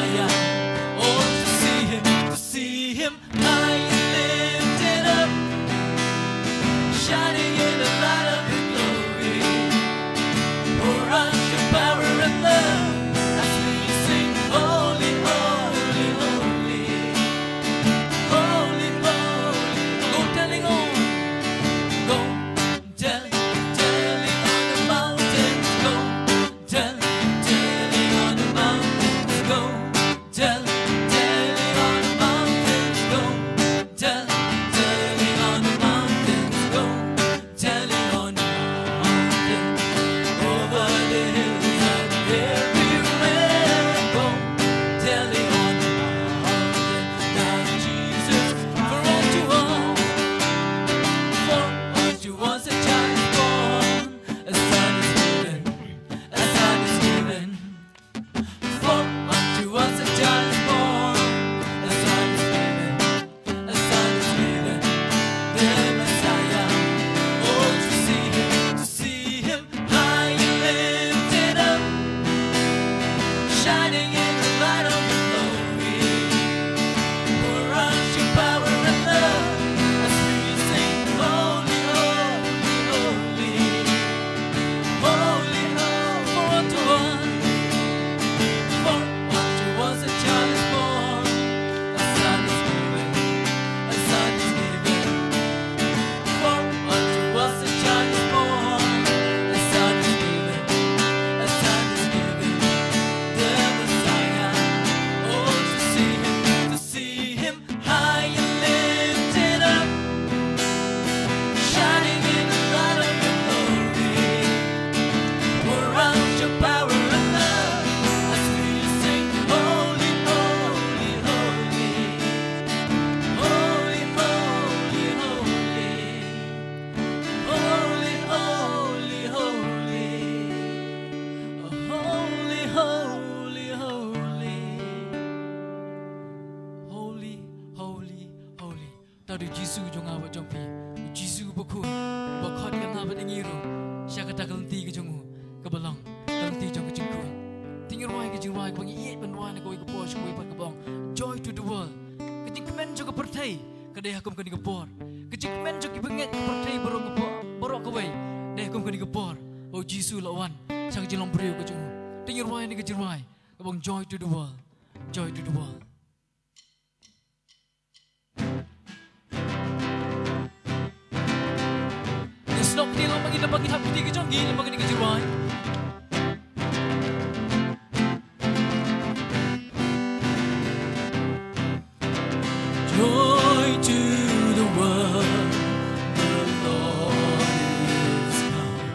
Messiah. Oh, to see him high and lifted up, shining in the light of your glory. Pour out your power and love as we sing, holy, holy, holy, holy, holy. Go telling on, go telling on the mountains, go telling on the mountains, go telling on the mountains, go telling on the mountains, go telling on the mountains, over the hills and everywhere, go telling on the mountains, that Jesus for unto us a child is born, a son is given, a son is given. For unto us a child is born, a son is given, a son is given, the Messiah. Oh, to see him high and lifted up, shining in the light of your glory. Pour out your power and love as we sing, holy, holy, holy, holy, holy. For unto us a child is born, a son is given, a son is given. For unto us a child is born, a son is given, a son is given, the Messiah. Oh, to see him high and lifted up, shining in the light of your glory. Pour out your power and love as we sing, holy, holy, holy, holy, holy, holy, holy, holy, holy, holy, holy, holy, holy, holy. Tao được Giêsu trong ngài vợ trong phi, Giêsu bốc khôn, bốc khót cái nào bên nghi rồi, xa cái ta cái ti cái trong ngủ, cái bờ lòng, cái ti trong cái chân khôn, tiếng roi cái chân roi, cái băng yết bên roi này coi cái bò, coi cái bong, joy to the world, cái chân cái men cho cái perthai, cái đây hakum cái bor, cái chân cái men cho cái benget cái perthai borong cái way, đây hakum cái bor, oh Giêsu lawan, sang cái lòng beriu cái trong, tiếng roi này cái chân roi, cái bong joy to the world, joy to the world. Stop dia lang bagi dapat kita putih kejong gila bagi ni kejuai. Joy to the world, the Lord is come.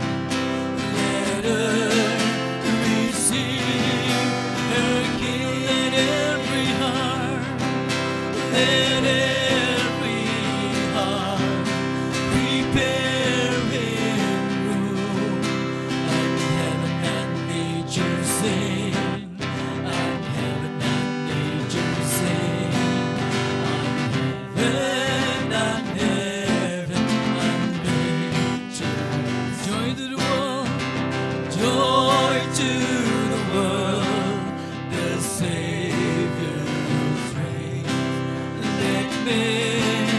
Let earth receive her King, let every heart, let every heart prepare him room, and heaven and nature sing, and heaven and nature sing, and heaven and nature. Joy to the world, joy to the world, the Savior's reign. Let men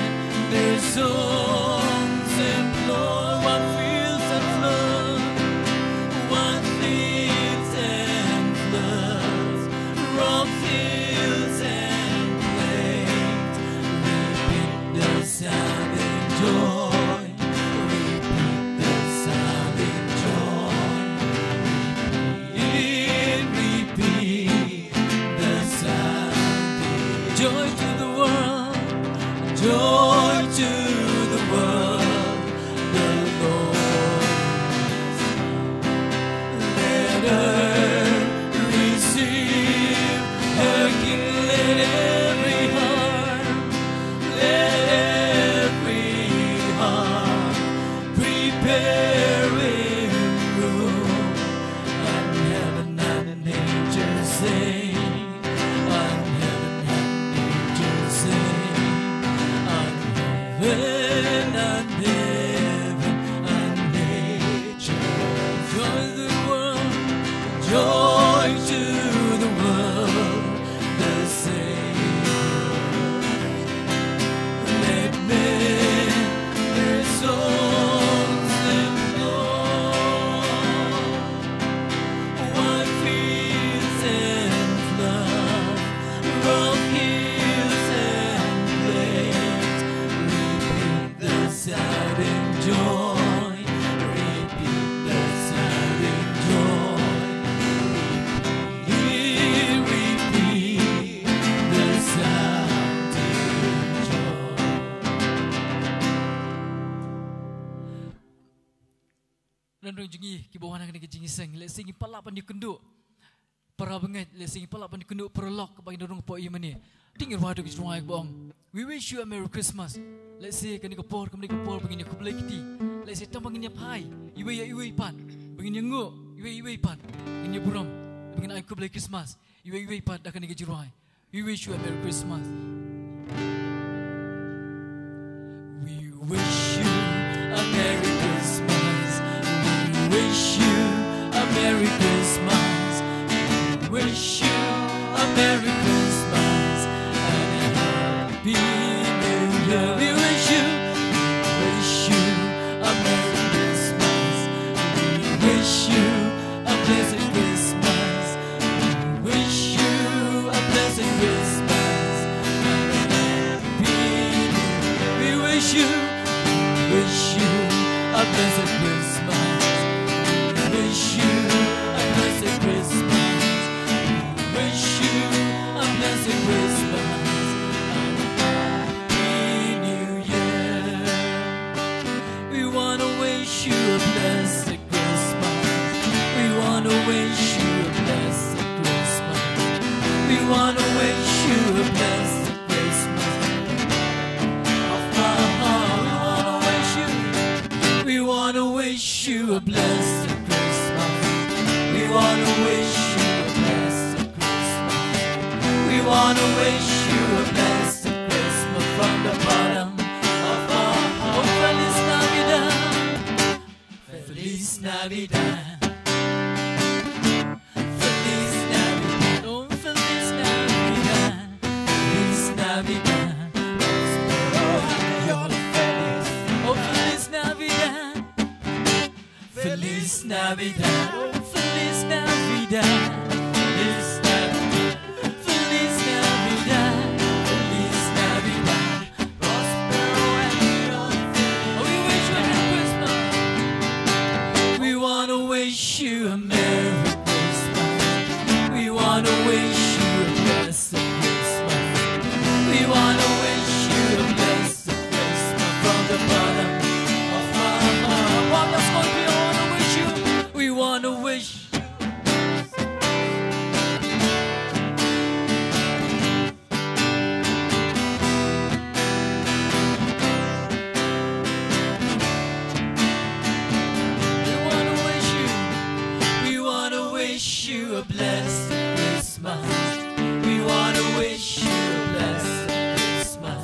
their songs employ, one fields and flood, one fields and floods, rock hills and plains, repeat the sounding joy, repeat the sounding joy, repeat the sounding joy to the world, joy to the world, the Lord is come. Let earth receive her jengi ki bawah nak jengi seng le sing palak pan dikenduk para bengat le sing palak pan dikenduk perlok bagi dorong po i mani tinggal wadu ki ruai bong we wish you a merry Christmas let's say kan ko por begini ko play kiti let's say tambang ni pai iwe pan begini ngo iwe pan ini buram begini ko play Christmas iwe pan dak kan ki ruai we wish you a merry Christmas. We wish you a merry Christmas. We wish you a merry Christmas. We wish you a merry Christmas and a happy New Year. We wish you a merry Christmas. We wish you a blessed Christmas. We wish you a blessed Christmas and a happy New Year. We wish you a blessed Christmas. Wish you a blessed Christmas. Wish you a blessed Christmas and a happy New Year. We wanna wish you a blessed Christmas. We wanna wish you a blessed Christmas. We wanna wish you a blessed Christmas. We wanna wish you a blessed Christmas. We wanna wish you a blessed Christmas. We wanna wish you a blessed Christmas from the bottom of our heart. Oh, Feliz Navidad, Feliz Navidad, Feliz Navidad, oh, Feliz Navidad, Feliz Navidad. Feliz Navidad, oh Feliz Navidad, Feliz Navidad, Feliz Navidad, Feliz Navidad, prospero and healthy. Oh, we wish you a Merry Christmas. We wanna wish you a Merry Christmas. We wanna wish you a blessed Christmas. We wanna wish you a blessed Christmas from the bottom of my heart. Well, let's go beyond. We wanna wish. We wanna wish you a blessed Christmas. We wanna wish you a blessed Christmas.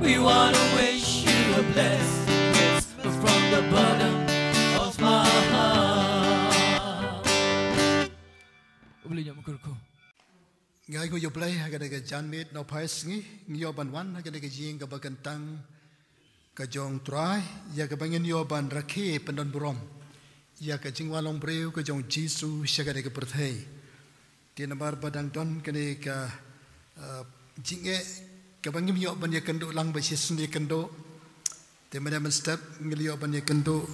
We wanna wish you a blessed Christmas from the bottom of my heart. Boleh nyam kurku. Ngai ko yo play haga de jan mit no pais ngi yo ban wan haga de jing ka bakantang ka jong trai ya ka bangin yo ban rakhe pendon burom ya ka jingwa long breu ka jong jisu shaga de ka perthai tian bar badang don ka de ka jinge ka bangim yo ban ya kendo lang ba sis ni kendo te madam step ngli yo ban ya kendo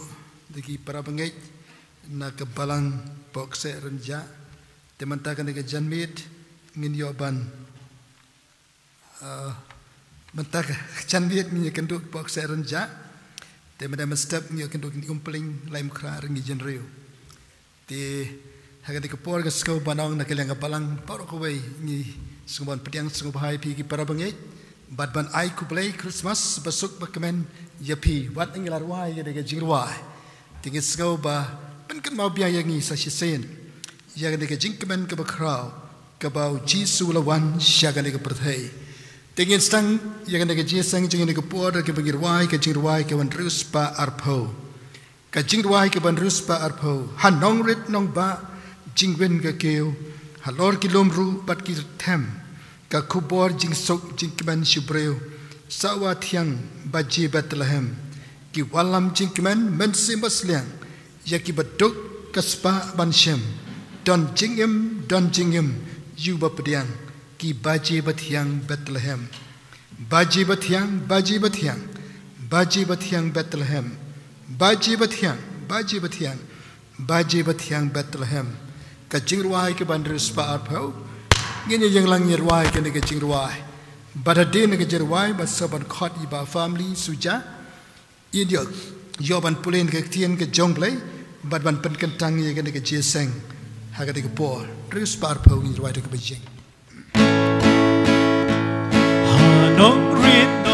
de ki para bangai na ka balang bokse renja te mantakan de ka jan mit ngin yo ban mentak candiat ni kenduk bok serenja te madam step ni kenduk ni umpling laim khra ringi jenreu te haga de kapor ga sko banong na keleng palang por ko wei ni sumban pediang sungu bahai pi ki para bangai bad ban ai ku play Christmas basuk bakamen yapi wat inglar wai ga de jingwai tingi sko ba pen kan mau biaya ngi sa sisen ya ga de jingkemen ka bakrau kabau jisu lawan syagane ke perthai tingin stang yagane ke jisang jingine ke por ke bangirwai ke jingwai ke wan ruspa arpho ka jingwai ke ban ruspa arpho hanong rit nong ba jingwen ke keu halor kilomru pat ki them ka khubor jingsok jingkeman shubreu sawa thiang baji Bethlehem ki walam jingkeman mensi masliang yaki baduk kaspa banshem don jingim Yuba pediang ki baji bathiang Bethlehem baji bathiang Bethlehem baji bathiang Bethlehem ka jingruai ke bandrus pa arpau ngene yang lang yerwai ke ne ke jingruai badade ne ke jerwai ba saban khot iba family suja idio yoban pulen ke tien ke jonglei bad ban pen kentang ye kan ke jeseng ha ke por terus par pau ni roi ke bejing Hanong rit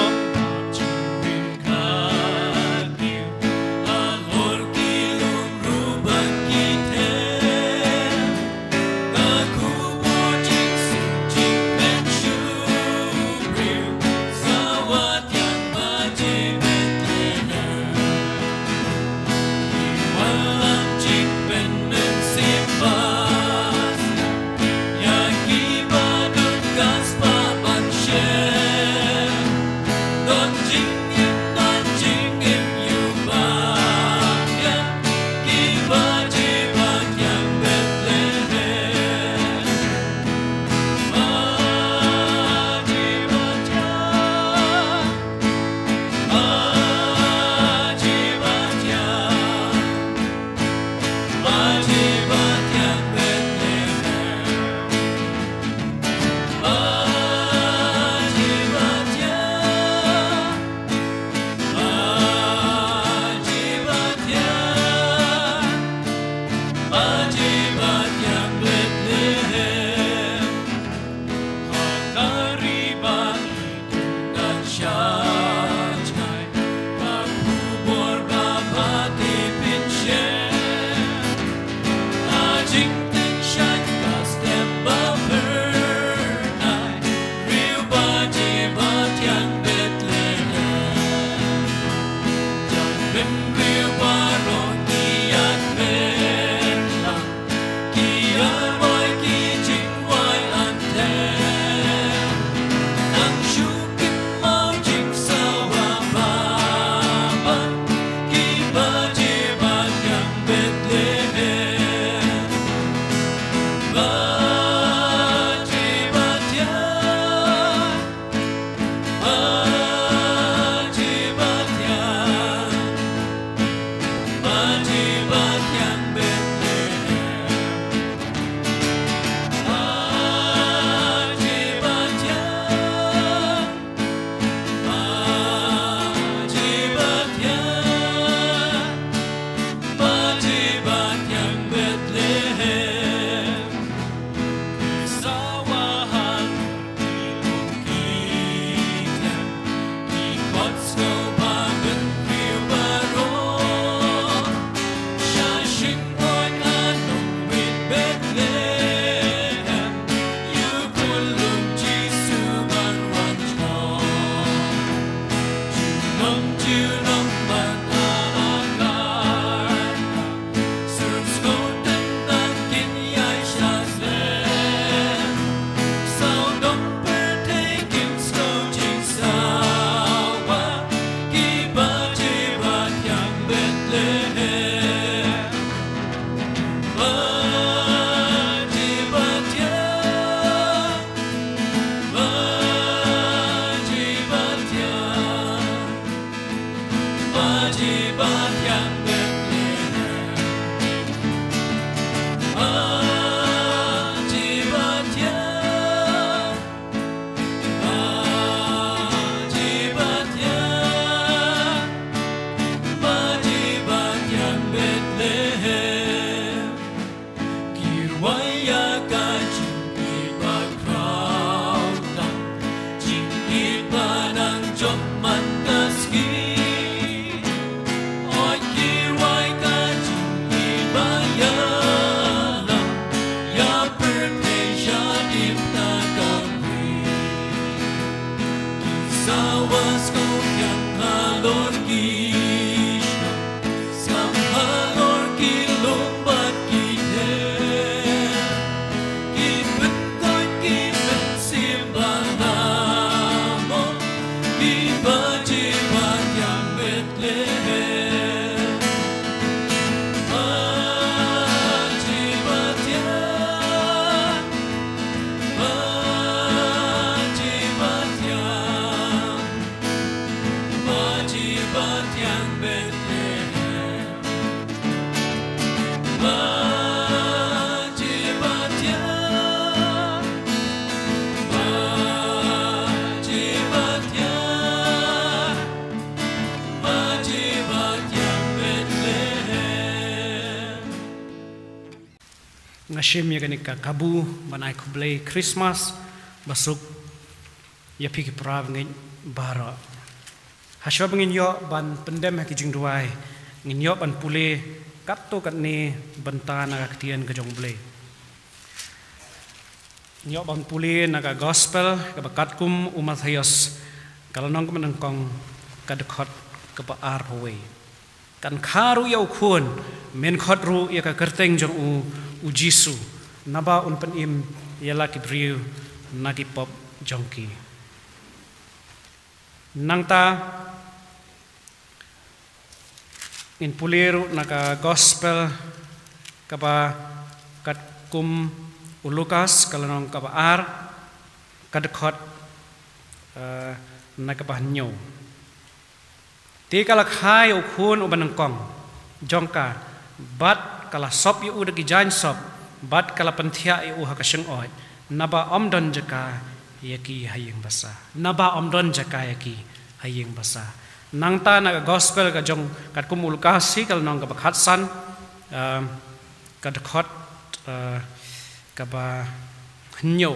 but ngashim ya ganika kabu banai kublai Christmas basuk ya piki prav ngin bara hasyo bangin yo ban pendem ha kijing duai ngin yo ban pule katto kat ni banta naga ketian ke jong blai yo ban pule naga gospel ke bakatkum umat hayos kalau nong kemenengkong kadekot ke paar hoi kan kharu yau khun men khot ru ya ka kerteng jong u Jisu naba un pen im ya la ki briu nagi pop jongki nangta in puleru naga gospel kapa kat kum ulukas kalanong kapa ar kadekot naga pahnyo ti kala khai u khun u banangkong jongka bat kala sop yu udah gijan sop bat kala pentia yu hakaseng oi naba omdon jaka yaki hayeng basa naba omdon jaka yaki hayeng basa nangta naga gospel ka jong kat kumul kasi kala nong ka bakhatsan ka dekot ka ba hnyo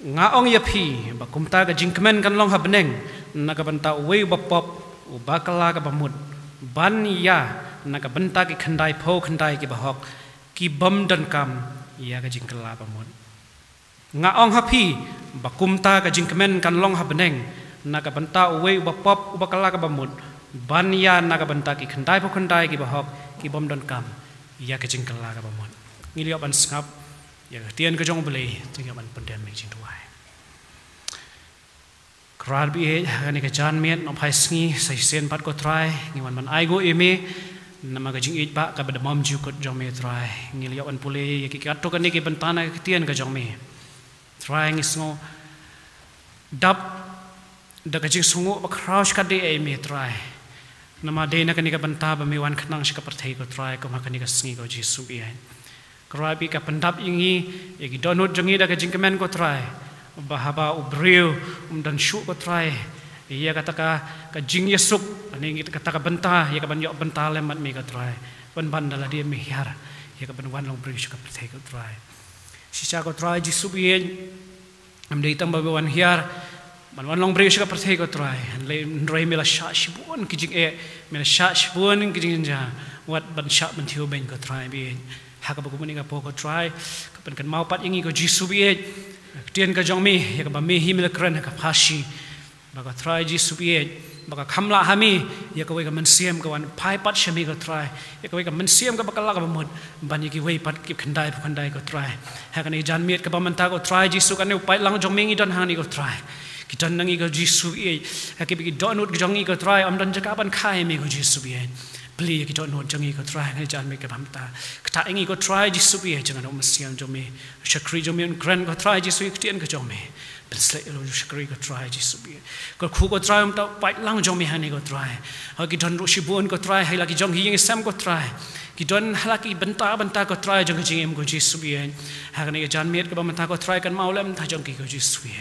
ngaong yapi bakumta ka jingkemen kan long habneng naga banta uwe bapop ubakala ka bamud ban ya naga benta ki khandai pho khandai ki bahok ki bam dan kam ya ka jingkala bamud ngaong hapi bakumta ka jingkemen kan long habneng naga benta uwe ubapop ubakala ka bamud ban ya naga benta ki khandai pho khandai ki bahok ki bam dan kam ya ka jingkala ka bamud ngiliop ban skap ya tian ka jong bele tinga ban pendem me jing tuai kral bi hani ka jan miet no phai sngi sai sen pat ko try ngiwan man ai go eme nama ka jing it ba ka badamam ju ko jong me try ngiliop an pule ya ki katto kan ni ki bentana ka tian ka jong me try ngisngo dap da ka jing sungu ba crouch ka de eme try nama de na ka ni ka benta ba me wan khnang shi ka parthai ko try ko ma ka ni ka sngi ko jisu bi ai kral bi ka pendap ingi ya ki donut jongi da ka jing kemen ko try bahaba ubriu dan syuk ko try ia kata ka jing yesuk ani kata ka benta ia ka ban yok benta lemat me ka try ban ban dala dia mehar ia ka ban wan long briu ka perthai ko try sisa ko try jisu bi am dei tamba wan hiar ban wan long briu ka perthai ko try le ndrei mela sha shibun ki jing mela sha shibun ki jing ja wat ban sha ban thiu ben ko try bi haka ba ko ni ka po ko try ka ban kan mau pat ingi ko jisu bi tian ka jong mi ya ka ba mi hi mel kran ka phashi ba ka try jisu bi ba ka khamla hami ya ka we ka man siam ka wan pai pat shami ka try ya ka we ka man siam ka ba ka la ka mud ban yi ki we pat ki khandai ka try ha ka ni jan miet ka ba man ta ko try jisu ka ne pai lang jong mi ngi don hani ko try ki don nang i ko jisu bi ha ki bi don ut jong i ko try am don jaka ban khai mi ko jisu bi beli ki don ut jong i ko try ngai jan mi ka bam ta kta ingi ko try jisu bi jangan om siam jong mi shakri jong mi kran ko try jisu ki tian ka jong mi Pensle elo shakri ko try jisu bi ko khu ko try um ta pai lang jong mi hani ko try ha ki don ru shibun ko try hai la ki jong hi sam ko try ki don hala ki benta ko try jong jing em ko jisu bi ha ka ni jan miet ka ba menta ko try kan mau lem ta jong ki ko jisu bi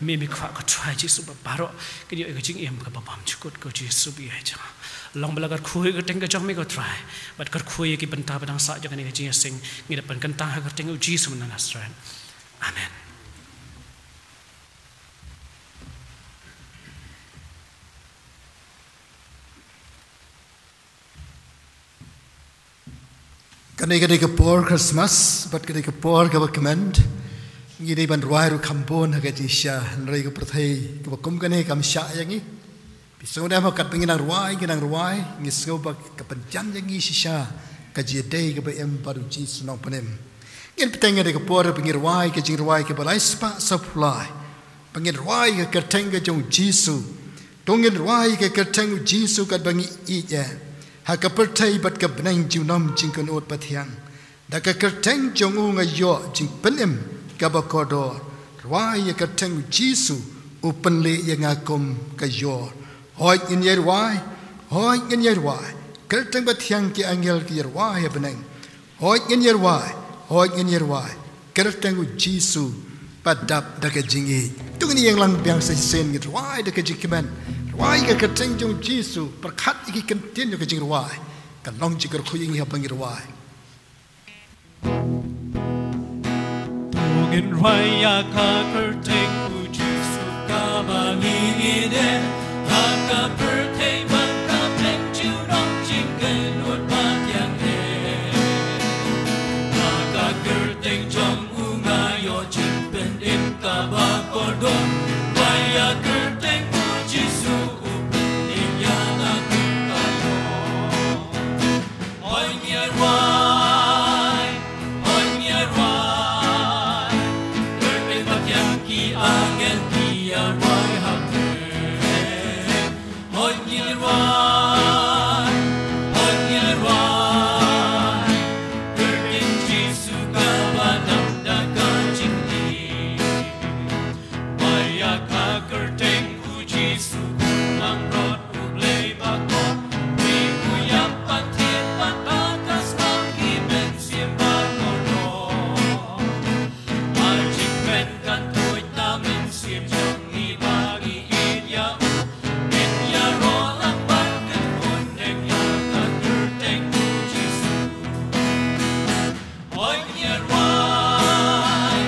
mi kwa ko try jisu ba baro ki yo ko jing em ka ba bam chukut ko jisu bi ha jang long belagar khui ko teng ka jong mi ko try but kar khui ki benta badang sa jong ni jing sing ngi depan kan ta ka teng jisu na nasran amen. Kanai ka por Christmas, but kanai ka por ka recommend. Ngidai ban ruai ru kampon ha ka jisha, nrai ka prathai ka kum kanai kam sha yangi. Pisau dah kat penginang ruai, ngisau ba ka panjan yangi shisha ka jidai ka ba em baru ji sunong panem. Ngin peteng ka por pengir ruai ka jing ruai ka balai spa supply. Pengir ruai ka kerteng ka jong Jisu. Tongin ruai ka kerteng Jisu ka bangi i ya. Ha ka pertai bat ka benang junam jing kan ot pathiang da ka kerteng jong u nga yo jing penem ka ba kodor ruai ka kerteng Jisu open le ya nga kom ka yo hoi in yer wai kerteng pathiang ki angel ki yer wai benang hoi in yer wai kerteng Jisu padap da ka jingi tu ni yang lang biang sa sen ngit ruai da ka jikman ruai ka kerteng jong Jisu perkhat iki kentin ka jing ruai ka long jikar khuying ha bangir ruai ngin raya ka kerteng uji suka bani ide haka pertei baka peng junong jingken ut bat yang he haka kerteng jom ungayo jimpen im ka bakodon raya kerteng uji su upen yang aku kayo oi nyerwai Angel dia wai hape, onyil wai, kertin Jisu kabanam dagang jingli, waya ka kerteng uji su mangrot ublei bakot, wikuyap pantiet patakas maki bensim bagono, ajik ben kanto. Namin siap jangi bagi idya in ya rolang bangken undeng ya kagerteng Jisu oi nyerwai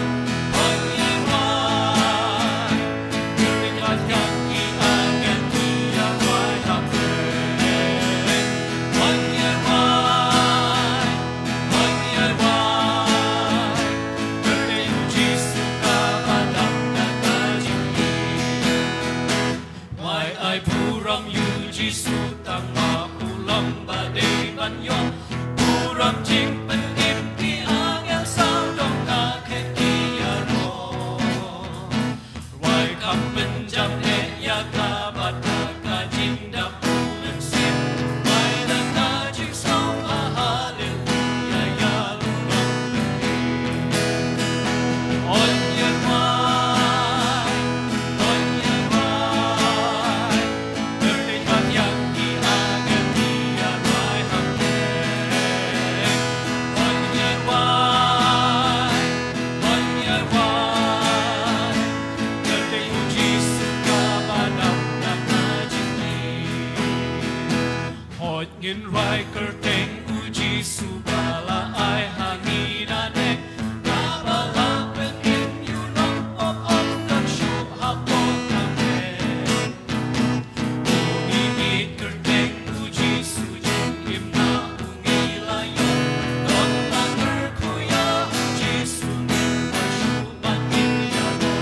kerteng kat kaki agen dia wai hape oi nyerwai kerteng Jisu kabanam ai puram yu Jisu tang ma ulam badai banyon puram jing pen im ki angel sao dong ka khet ki ya ro wai kam pen jam e ya ka bat ka jing da pulen sim wai da ka jing sao a haleluya ya lu on ya ngin rai kerteng uji subala ai hangi dane kabala pekin yunong op op tak shu hapo kame uni kerteng uji sujin imna ungi layo don tanger kuya uji sungin ashu batin yano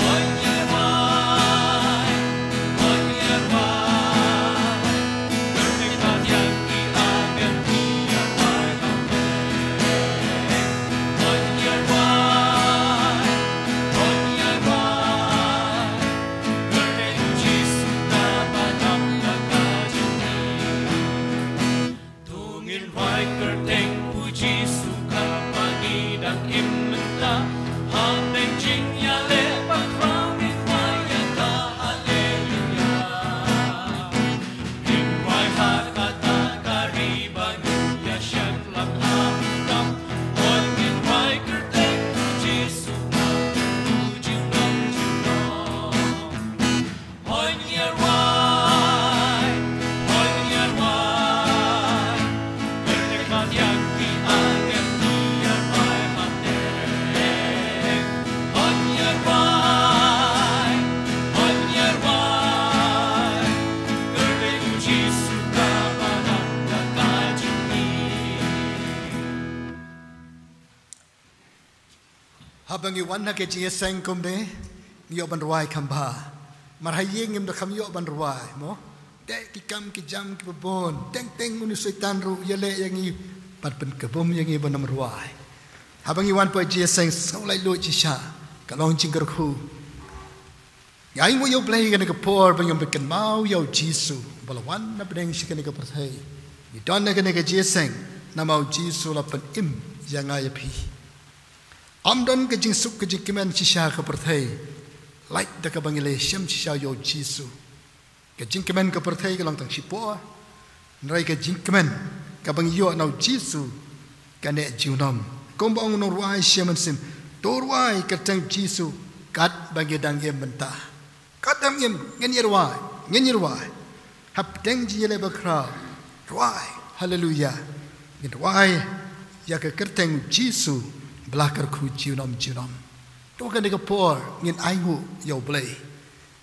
onye wai Habangi wana ke jia seng kumbe yo ban ruai kamba marhayeng im da kham yo ban ruai mo te ki kam ki jam ki bon teng teng unu setan ru yele yang i pat pen ke bom yang i ban nam ruai habangi wan po jia seng so lai lo chi sha ka long ching ker khu ngai mo yo play kan ke por ban yom beken mau yo Jisu balawan na pedeng shi kan ke perthai ni don na kan ke jia seng na mau Jisu la pen im yang ai pi Amdan ke jing suk ke jing kimen shisha ke perthai like da ka bangile shem shisha yo Jisu ke jing kimen ke perthai ke lang tang shipo nrai ke jing kimen ka bang yo nau Jisu ka ne jiunam kom bang no ruai shem sim to ruai ke tang Jisu kat bagi dang yem benta kat dang yem ngen yer ruai hap dang ji le bakra ruai hallelujah ngin ruai ya ke kerteng Jisu belakar ku jiunom to kan de por ngin ai ngu yo blai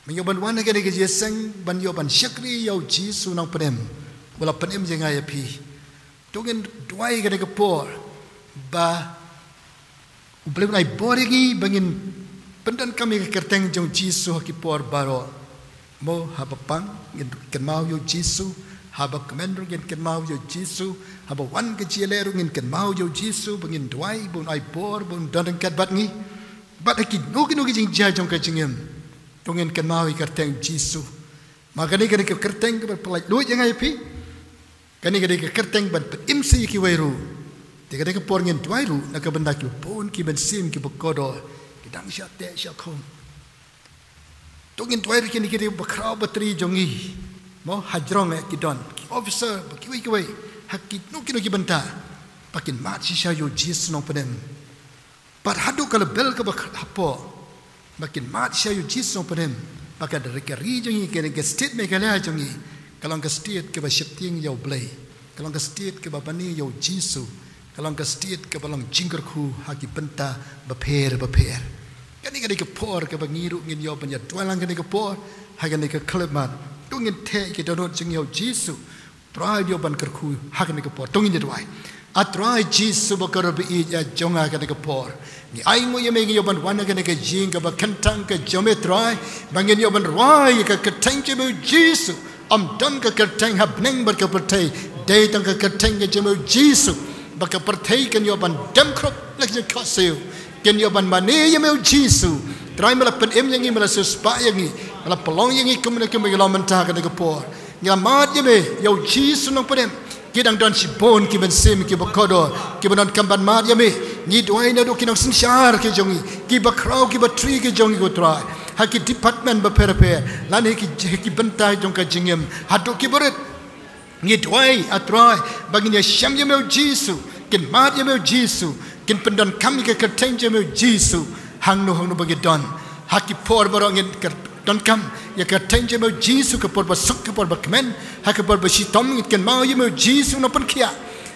mình ban wan cái này cái gì sang ban yo ban shakri yo jisu nang penem wala penem jengai api to ngin duai cái này cái por ba belum ai boringi bangin pendan kami ke kerteng jong jisu ki por baro mo habapang ngin ken mau yo jisu haba commander ngin ken mau yo jisu haba wan ke jileru ngin ken mau yo jisu bangin duai bun ai por bun dan kat bat ngi bat ki no ki jing ja jong ka jingem tongin ken mau kerteng jisu maka ni ke kerteng ke pelai lu jangai pi kani ke kerteng ban imsi ki wairu tiga ke por ngin duai ru nak benda ki pon ki ben sim ki bokodo ki dang sya te sya khom tongin duai ru kini ke bakrau batri jongi mo hajrong ki don ki officer ki wai hakki no ki benta pakin mat si sya yo jisu no penem pat hadu kala bel ke hapo makin mat sya yo jisu no penem maka dari ke ri jongi ke state me kala jongi kalau ke state ke ba shifting yo blai kalau ke state ke ba pani yo jisu kalau ke state ke balang jingker ku haki benta beper kani ke por ke bangiru ngin yo banya tualang kani ke por haki ke klemat tungin te ke donot jing yo jisu try yo ban kerku haki ke por tungin je duai atrai jisu bakar bi ya jonga kani ke por ni ai mo ye me yo ban wan kani ke jing ke ba kentang ke jome try bangin yo ban roi ke ketang je jisu am dan ke ketang habneng ber ke pertai dei tang ke ketang ke jome jisu baka pertai kan yo ban dem krop lek je khaseu kan yo ban mane ye meu jisu try mala pen em yangi mala suspa yangi mala pelong yangi kumne ke me lo menta ka de por nya mat ye me yo jisu nang pedem kidang don si bon ki ben sem ki bakodo ki ban kamban mat ye me ni doi na do ki nang sinshar ke jongi ki bakrau ki batri ke jongi ko try haki department ba per lan ki bentai jong ka jingem hadu ki boret ni doi atrai baginya syam ye meu jisu kin mat ye meu jisu kin pendan kami ke kerteng ye meu jisu hang no bagi don haki por barang ngin don kam ya kerteng ye meu jisu ke por basuk ke por bakmen haki por basitom kin mau ye meu jisu no pen kia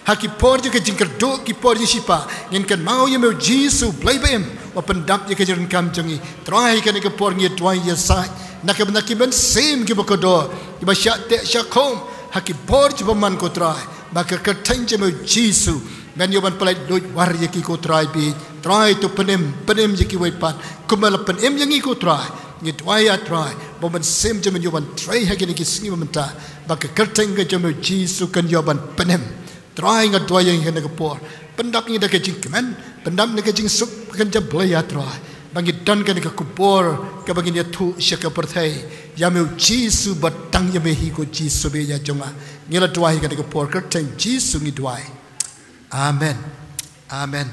haki por je ke jingker do ki por je sipa ngin kin mau ye meu jisu blai bem open dap ye ke jerin kam jongi trai ke ke por ngi twai ye sai nak ben ki ben sem ki bokodo ki ba sya te sya khom haki por je man ko trai maka kerteng je meu jisu men yo ban pelai doi war ye ki ko try bi try to penem ye ki wai pat kumal penem yang ko try ni twai a try bo ban sem je men yo ban try ha ki singi menta baka kerteng ke je meu jisu kan yo ban penem try nga twai yang ke por pendap ni da ke jing kemen pendap ni ke jing suk kan je blai a try bangi dan kan ke kupor ke bangi ya thu syaka perthai ya meu jisu batang ye me hi ko jisu be ya jonga ngela twai ke por kerteng jisu ni twai amen amen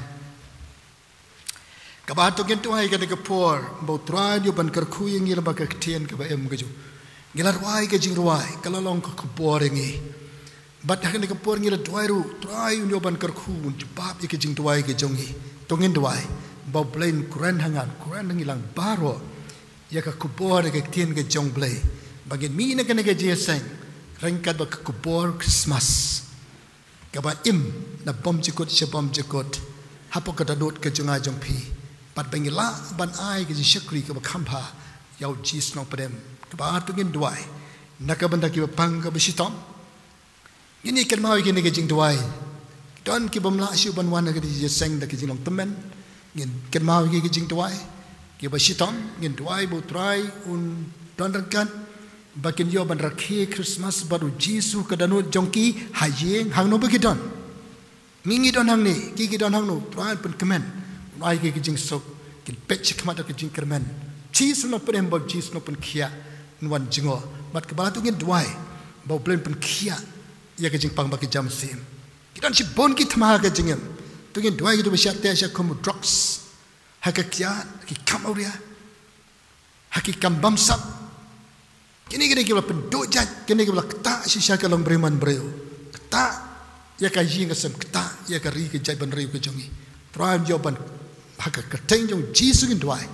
kabato gen tuai ke de por bo trai yo ban kar khu yang ngila ba ka tien ke ba em ke ju ngila ruai ke jing ruai kala long ko por ngi bat ha ke por ngila tuai ru trai yo ban kar khu un bab ye ke jing tuai ke jongi tongin tuai bo blain kuran hangan kuran ngilang baro ya ka kupor ke tien ke jong blai bagin mi ne ke je sang rengkat ba ka kupor Christmas kaban im na bom jikot she bom jikot hapo ka dot ke jonga jong pi pat bengila ban ai ke shakri ke khampa yau jis no pedem ka ba tu ngin duai na ka banda ki pang ka bisitom ini kan mau ke ne ke jing duai don ki bom la shu ban wan ke je sang da ke jing long temen ngin kan mau ke jing duai ki bisitom ngin duai bo try un don kan bakin yo ban rakhe Christmas baru jisu kadanu jongki hayeng hang no begidon mingi don hang ni ki don hang no try pen kemen ai ke jing sok kin pech khamata ke jing kermen jisu no pen bob jisu no pen khia nwan jingo bat ke batu ngin duai bo plan pen khia ya ke jing pang ba ke jam sim kidan si bon ki thma ke jingem tu ngin duai ki tu besya te sya kom drugs ha ke khia ki kamauria ha ki kambam sap kini kira penduk jat kini kira kata sisa kalong beriman bereu kata ya kaji ngasem kata ya kari ke jai ban reu ke jongi tram jawaban hak keteng jong jisu ngin duai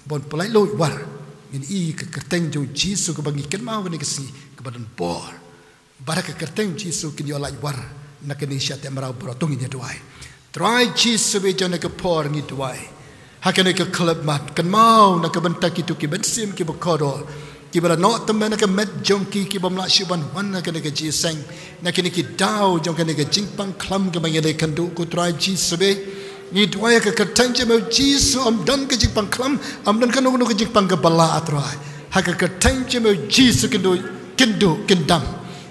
bon pelai lo war ngin i ke keteng jong jisu ke bagi ken mau ke si ke badan bor barak ke keteng jisu kin yo lai war nak ni sya te marau bro tong ni duai Try Jesus be jana ke por ngi tuai. Hakane ke club mat kan mau na ke bentak itu ki bensim ki bokodo. Ki bala no temen ke met jongki ki bom la shuban wan na ke Jesus na ke ki dau jong ke jingpang klam ke bangele kandu ku try Jesus be ni tuai ke katanje me Jesus am dan ke jingpang klam am dan kan no ke jingpang ke bala atrai. Haka katanje me Jesus kendo kendam.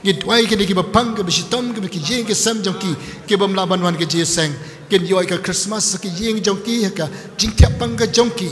Ni tuai ke ki bapang ke bisitom ke jing ke sam jongki ki bom la ban wan ke Jesus ken yoi ka Christmas ke jing jongki ka jing tiap pang ke jongki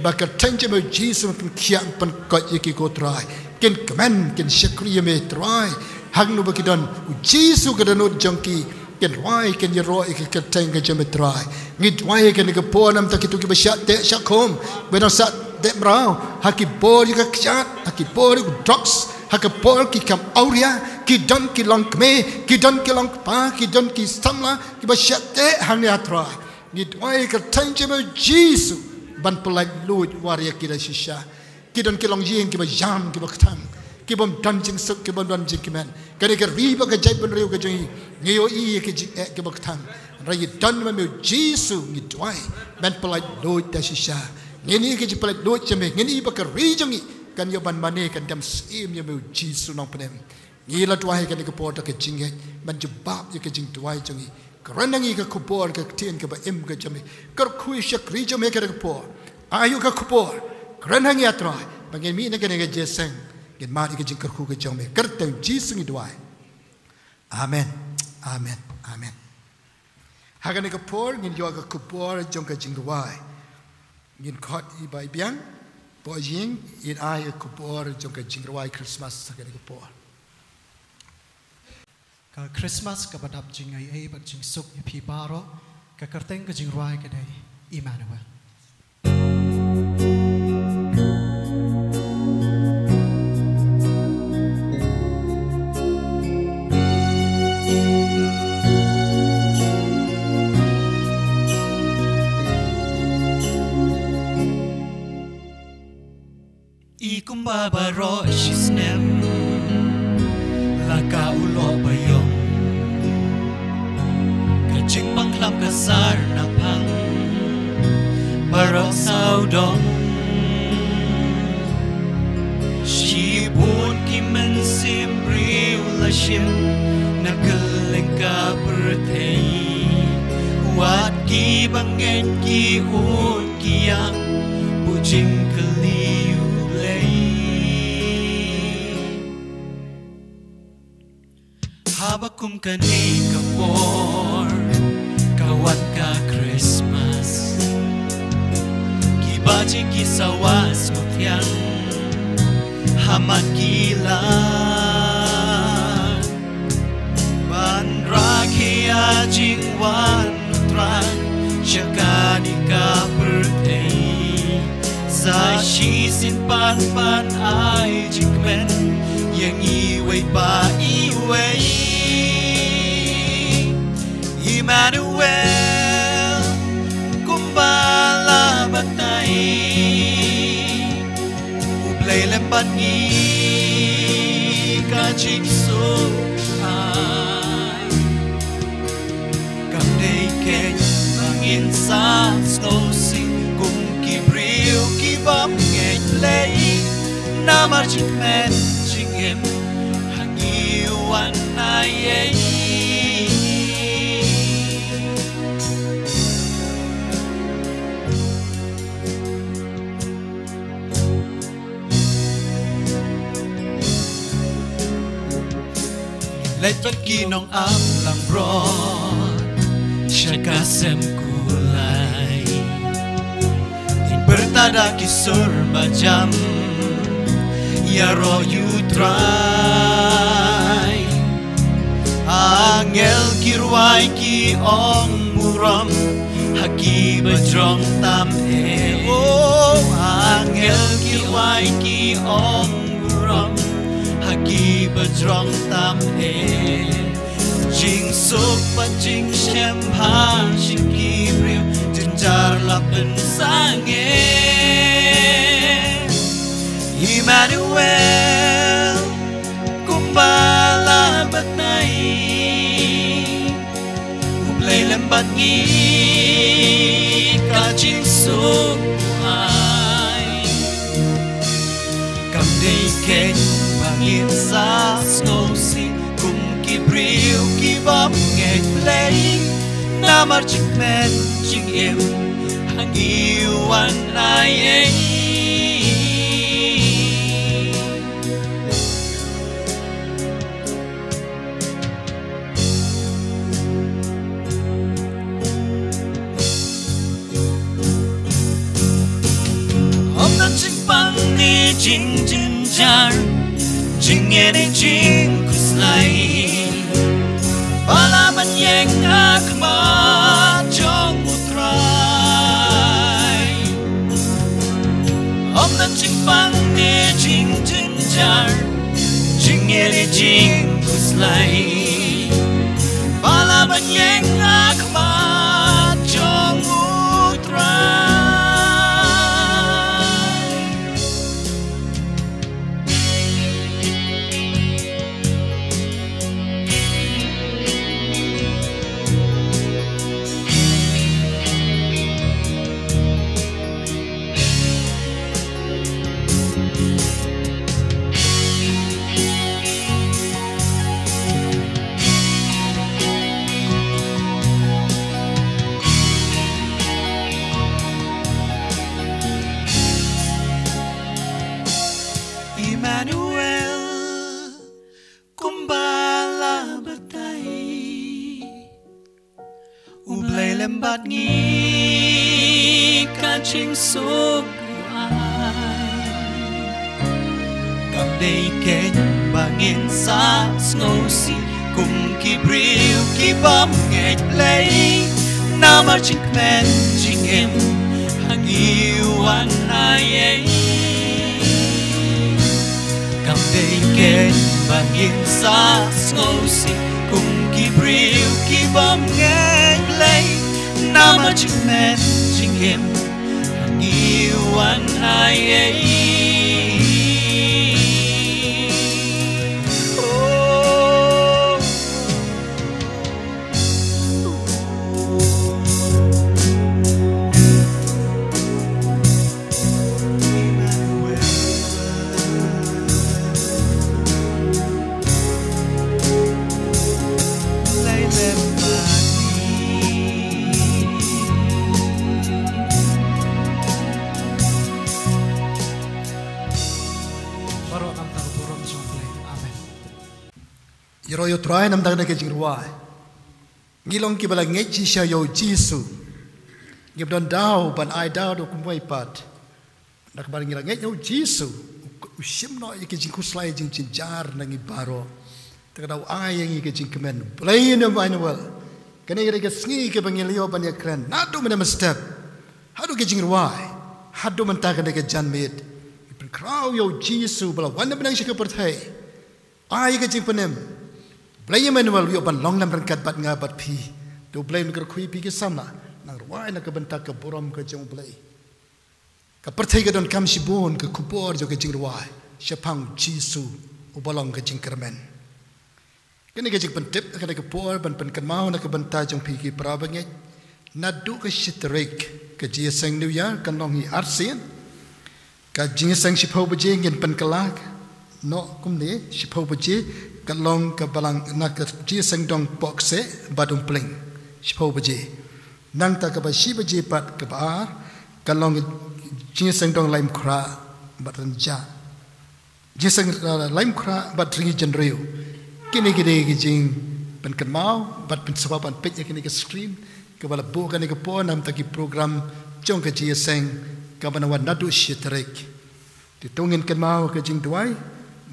baka tanje me Jesus ken kiam pan ko yeki ko try ken kamen ken shakriya me try hagnu bakidon Jesus ka danot jongki ken wai ken yero ke tanje jame try ngit wai ken ke ponam takitu ke bashat te shakom bena sat de brau haki bor ka kchat haki bor drugs haka bor ki kam auria ki don ki long me ki don ki long pa ki don ki samla ki bashat te hanya try ngit wai ka tanje me Jesus ban pelai luj waria kita shisha kidon kilong jing ki ba jam ki ba ktang ki bom danjing suk ki bom danjing ki men kare ke riba ke jai ban riu ke jing ngio i ke ki ba ktang rai dan me Jesus ngi twai ban pelai luj ta shisha ngini ke ji pelai luj jame ngini ba ke ri jing kan yo ban mane kan dam sim ye me Jesus nong penem ngi la twai ke ke pot ke jing ban jebab ye ke jing twai jing kerana ngi ke kupor ke tien ke ba em ke jame ker kui shak ri jame ke kupor ayu ke kupor kerana ngi atrai bangen mi ne ke jeseng gen ma ke jing ker ku ke jame ker te Jesus ngi duai amen amen amen hagan ke por ngin yo ke kupor jong ke jing duai ngin khot i bai biang po jing in ai ke kupor jong ke jing duai Christmas hagan ke por ka Christmas ka badap jing ai bat jing suk pi baro ka kerteng ka jing ruai ka dai Emmanuel ikum babaro shisnem laka ulo bayong kajing pangklam kasar napang baro saudong shibun kimen simri ulashim nakalengka bertei wat ki bangen ki ut kiang bujing keliu lei habakum kani kapor kawat ka Christmas kibaji kisawas mutiang hamat kilan banra kia jingwan utran syakani ka bertei sa shisin pan ai jikmen yang iwei pa iwei Emmanuel kumbala batay ublay lembat ngi kajik so kam day ken mangin sa snow sing kum kibriu kibam ngej play namar jikmen jingem hangiwan ayay Let pergi nong am lang brod Syaka sem kulai In bertada kisur bajam Ya ro you try Angel kirwai ki ong muram Haki bajrong tam e Oh Angel kirwai ki ong muram Haki bajrong tam e Jing suk pa jing shem ha Jing kibriu Jinjar lapen sange Emmanuel Kumbala batay Ublay lem bat ngi ka chinh suk ai cầm đây kênh bangin sa snow si cùng ki briu ki bom nghe play na mar chik men ching em hang yêu an ai ấy Jing jin jar jing nghe đi jing kuslai bala man yang akma trong utrai om nan jing pang ni jing jin jar jing nghe đi jing kuslai bala man yang akma trong utrai Lembat ngi ka chinh suk ai cầm đây kênh bangin sa snow si cùng ki briu ki bom nghe play na mar chik men ching em hang yêu an ai ấy cầm đây kênh bangin sa snow si cùng ki briu ki bom nghe play na mar chik men ching em hang yêu an ai ấy Yo try nam dang na ke jingruai ngilong ki bala ngai chi sha yo jisu ngib don dau ban ai dau do kumwai pat nak bal ngira ngai yo jisu usim no ke jing kuslai jing chin jar na ngi baro ta dau ai yang ke jing kemen play no by no well kane ke sngi ke bangilio ban ya kran na do men step hadu ke jingruai hadu man ta ke jan mit pen kraw yo jisu bala wan benang shi ke perthai ai ke jing penem Blay Emmanuel yo ban long lam rangkat bat nga bat pi do blay ngar khui pi ke sama nang ruai na ka bentak ka borom ka jong blay ka perthai ka don kam sibon ka kupor jo ka jing ruai shapang jisu ubalong ka jing kermen kene ka jing pentip ka ka por ban pen kan mau na ka benta jong pi ki prabange nadu ka shitrek ka ji sang new year kan long hi arsian ka jing sang sipo bje ngin pen kalak no kumne sipo bje kalong ka balang nak ji sang dong boxe badung pling sipo baje nang ta ka ba shi baje pat ka ba kalong ji sang dong laim khra batan ja ji sang laim khra bat ringi jenreu kini gede gi jing pen kan mau bat pen sabab an pet kini ka screen ka bala bo ka ni ka po nam ta ki program chong ka ji sang ka bana wan nadu shitrek ti tongin kan mau ka jing duai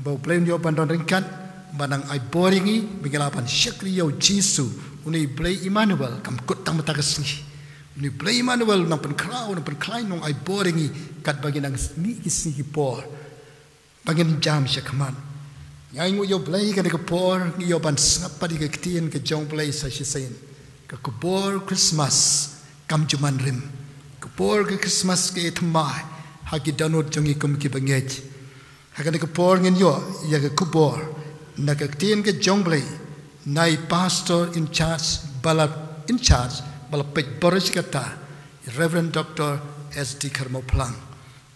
bau blame yo ban don ringkat Banang ai boringi bingalapan syakri yo jisu uni blay Emmanuel kam kut tang mata kasni uni blay Emmanuel nampan kraw nampan klain nong ai boringi kat bagi nang ni kisni ki por bagin jam syakman nyai ngu yo blay ka ke por yo ban sngap padi ke ktien ke jong blay sa shisen ka kubor Christmas kam juman rim kubor ke Christmas ke thmai hagi danot jongi kum ki bangej hakan ke por ngin yo ya ke kubor Nakaktiin ke jonglei nai pastor in charge balat in charge balapit Boris kata Reverend Dr. S.D. Karmoplang.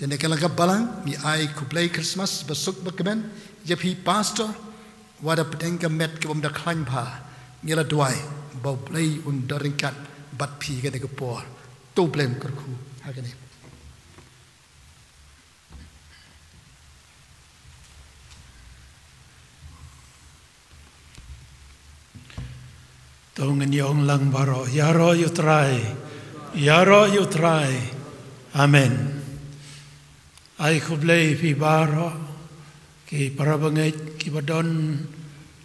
Dan kalaga balang ni ai kublai Christmas besuk berkemen jepi pastor wada pedengka met ke bom dak klan pha ngila duai bau play undaringkat bat pi ke de por to blame kerku hagani Tongan yong lang baro yaro you try amen ai kublai pi baro ki parabangai ki badon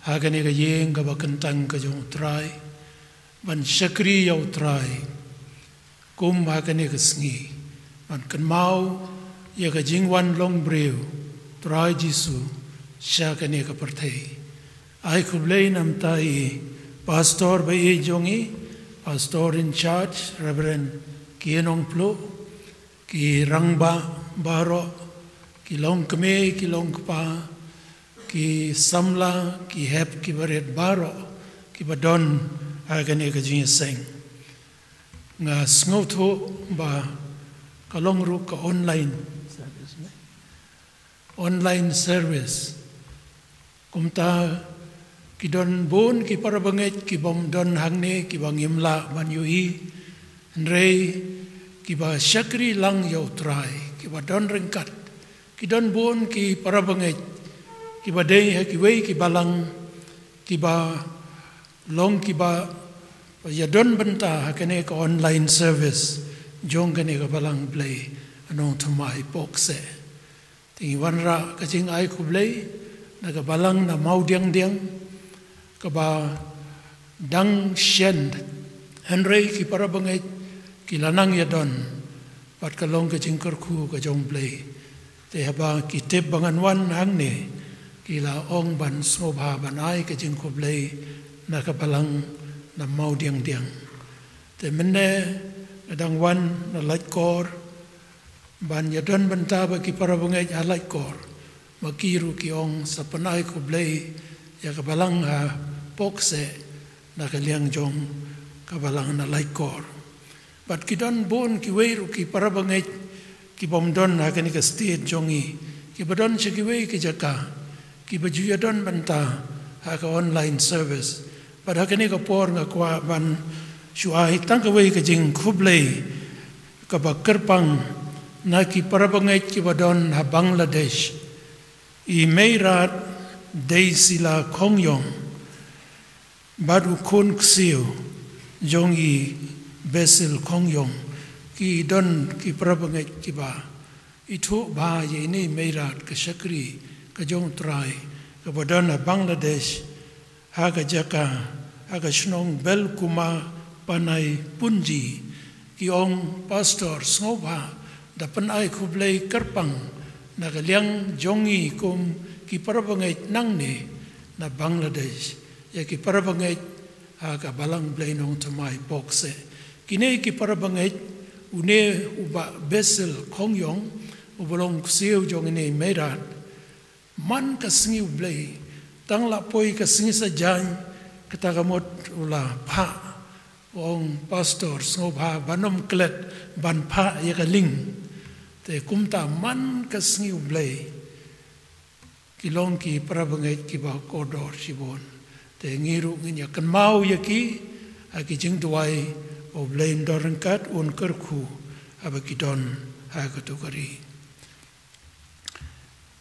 hagani ka yeng ka bakantang ka jong try ban syakri yau try kum hagani ka sngi ban kan mau ya ka jingwan long breu try jisu syakani ka perthai ai kublai nam tai pastor bai jongi pastor in charge Reverend Kienong Plo ki rangba baro ki long keme ki long kpa ki samla ki hep ki baret baro ki badon agane ka jing seng nga sngoto ba kalong ru ka online service kumta ki don bon ki parabanget ki bom don hangne ki bangimla ban yui ndrei ki ba syakri lang yau trai ki ba don ringkat ki don bon ki parabanget ki ba dei ki wei ki balang ki ba long ki ba ya don benta hakane ka online service jong kane ka balang play anong tumai pokse tingi wanra ka jing ai ku play na ka balang na mau diang ka ba dang shen henrei ki parabanget ki lanang ya don pat ka long ka jing kerku ka jong play te haba ki tep bangan wan hangne ki la ong ban so ba ban ai ka jing ku play na ka balang na mau diang te menne dang wan na light kor ban ya don benta ba ki parabanget a light kor makiru ki ong sa panai ku play ya ka balang ha pokse na ka liang jong ka balang na light kor but ki don bon ki weiru ki parabanget ki bom don ha ka ni ka state jongi ki badon che ki wei ki jaka ki baju ya don banta ha ka online service but ha ka ni ka por nga kwa ban shuai tang ka wei ka jing khublei ka ba kerpang na ki parabanget ki badon ha Bangladesh I meirat dei sila kongyong baru kon ksio jongi Basil kongyong ki don ki prabanget ki ba itu ba ye ni meirat ka syakri ka jong trai ka badon Bangladesh ha ka jaka ha ka snong bel kuma panai punji ki ong pastor snoba da panai kublai kerpang na ka liang jongi kum ki prabanget nangne na Bangladesh ya ki parabanget ha ka balang blainong tumai pokse kine ki parabanget une uba Basil kongyong ubolong kusio jong ini merat man ka singi ublay tang la poi ka singi sa jan katagamot ula pa ong pastor snobha banom klet ban pa ya ka ling te kumta man ka singi ublay kilong ki parabanget ki ba kodor sibon te ngiru nginya kan mau yaki aki jing duai o blain dorangkat un kerku abaki don ha katukari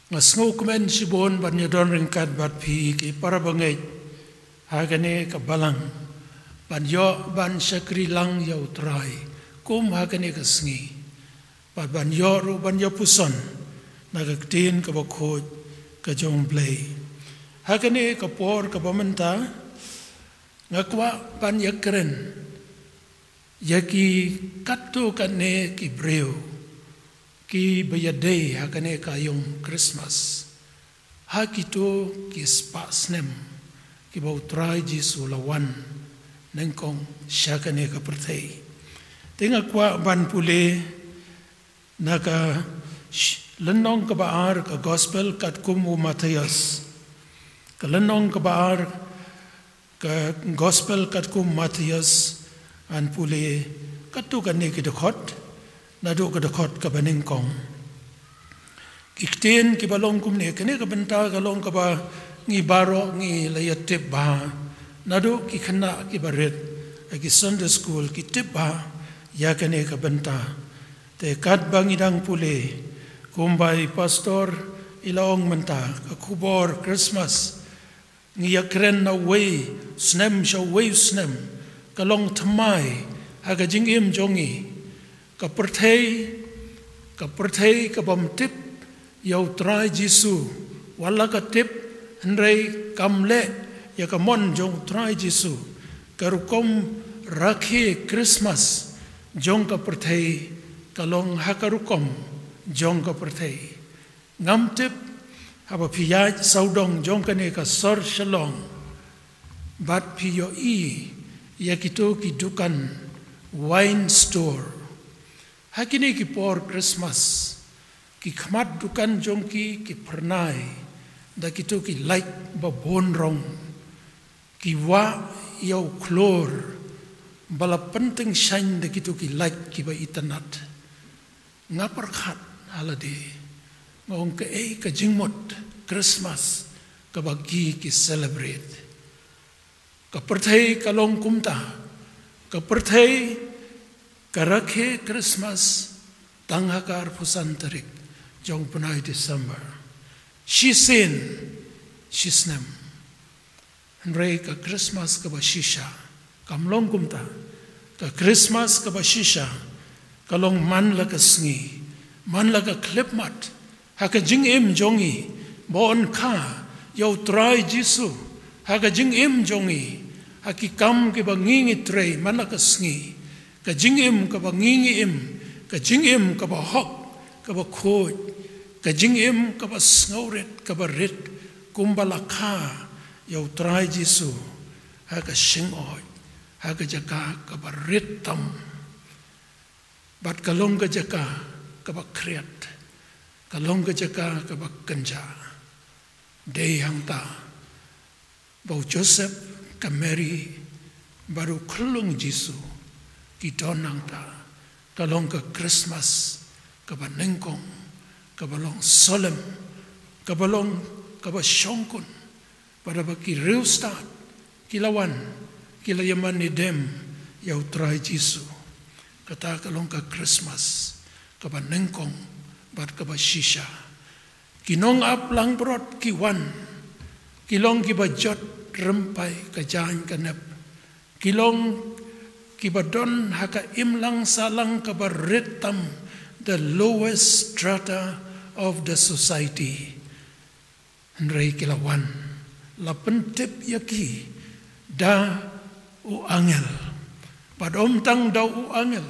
ngasngo kemen sibon ban ya dorangkat bat pi ki parabangai hagane ka balang ban yo ban syakri lang ya utrai kum hagane ka sngi ban yo ru ban yo puson nagaktin ka bakot ka jong blay hagane ka por ka pamenta ngakwa pan yakren yaki katu kane ki breu ki bayadei hakane kayong Christmas hakito ki spasnem ki bautrai Jesu lawan nengkong syakane ka perthei tenga kwa ban pule naka lenong ka baar ka gospel kat kumu Matias ka lenong ka baar ka gospel kat kumu Matias an pule katukan ni kidokot nado kidokot ka baningkong kikten ki balong kumne kene ka benta kalong ka ba ngi baro ngi layatip ba nado ki khana ki baret ki Sunday school ki tip ba ya kene ka benta te kat bangidang pule kumbai pastor ilaong menta ka kubor Christmas ngi yakren na way snem sha way snem kalong thamai haga jingim jongi ka perthei ka bom tip yau trai Jisu wala ka tip hendrai kamle ya ka mon jong trai Jisu ka rukom rakhi Christmas jong ka perthei kalong hakarukom jong ka perthei ngam tip haba piyaj saudong jong kane ka sor shalong bat piyo yakito ki dukan wine store hakini ki por Christmas ki khmat dukan jongki ki pernai da kito ki light ba bonrong ki wa yau klor bala penting shine da kito ki light ki ba itanat ngapar khat holiday ngong ke ka jingmot Christmas ka bagi ki celebrate ka perthai kalong kumta ka perthai ka rakhe Christmas tanghakar pusantarik jong punai December shisen shisnem hendrai ka Christmas ka bashisha kamlong kumta ka Christmas ka bashisha kalong man la ka sngi man la ka klipmat haka jingim jongi bon kha yau trai Jisu haka jingim jongi haki kam ke bangingi trei man la ka sngi ka jingim ka bangingi ka jingim ka ba hok ka ba khoj ka jingim ka ba snauret ka ba rit kumbala kha yau trai Jisu haka singoi haka jaka ka ba rit tam bat kalong ka jaka ka ba kriat kalong ka jaka ka ba kanja day hang ta bau Joseph ka Mary baru kelung Jisu ki donang ta kalong ka Christmas ka ba nengkong ka balong solemn ka balong ka ba shongkun para ba ki real start kilawan kilayaman ni dem yau trai Jisu kata kalong ka Christmas ka ba nengkong bat ka ba shisha kinong ap lang brot ki wan kilong ki ba jot rempai ka jan kanep kilong ki ba don haka imlang salang ka ba ritam the lowest strata of the society hendrai kilawan la pentip yaki da u angel padom tang da u angel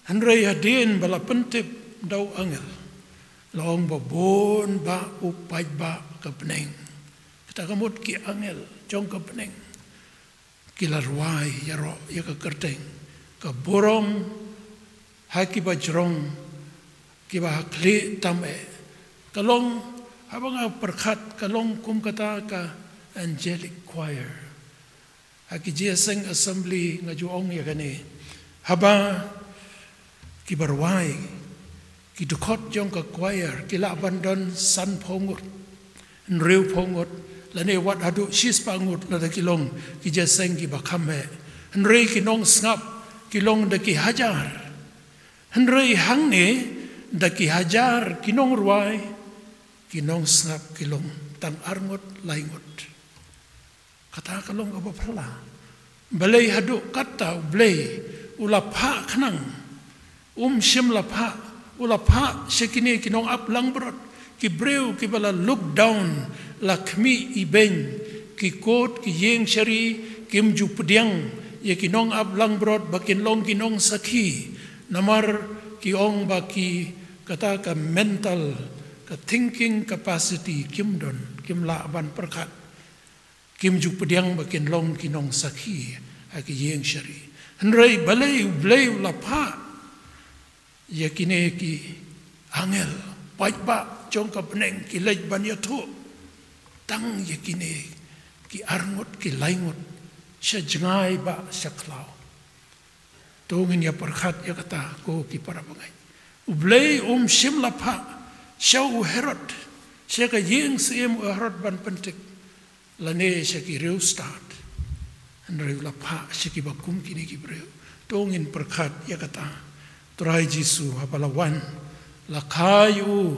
hendrai hadin bala pentip da u angel long ba bon ba upai ba ka peneng kita kamut ki angel jong ka peneng kilarwai yaro ya ka kerteng ka borong haki ba jrong ki ba kli tame kalong habang perkhat kalong kum kata ka angelic choir haki jeseng assembly ngajuong ya kani haba ki barwai ki dukot jong ka choir ki la bandon san phongut nreu phongut lane wat hadu shis pangut la kilong ki jeseng ki bakhame nrei ki nong snap ki long da ki hajar nrei hangne da ki hajar ki nong ruai ki nong snap ki long tang arngot laingot kata kalong apa pala balai hadu kata blai ulapha khnang shim lapha ulapha shekini ki nong ap langbrot ki breu ki bala look down lakmi ibeng ki kot ki yeng shari kim ju pediang ye ki nong ap langbrot bakin long ki nong sakhi namar ki ong baki kata ka mental ka thinking capacity kim don kim la ban perkat kim ju pediang bakin long ki nong sakhi aki yeng shari hendrai balai blai lapha ye kine ki angel paitba jong ka peneng ki lej ban ya thu tang ye kine ki arngot ki laingot sha jngai ba sha khlau tungin ya perkhat ya kata ko ki para bangai ublei sim lapha shau Herod siya ka yeng siem Herod ban pentik lane siya ki reu start and reu lapha siya ki bakum kini ki breu tungin perkhat ya kata trai Jisu hapalawan lakayu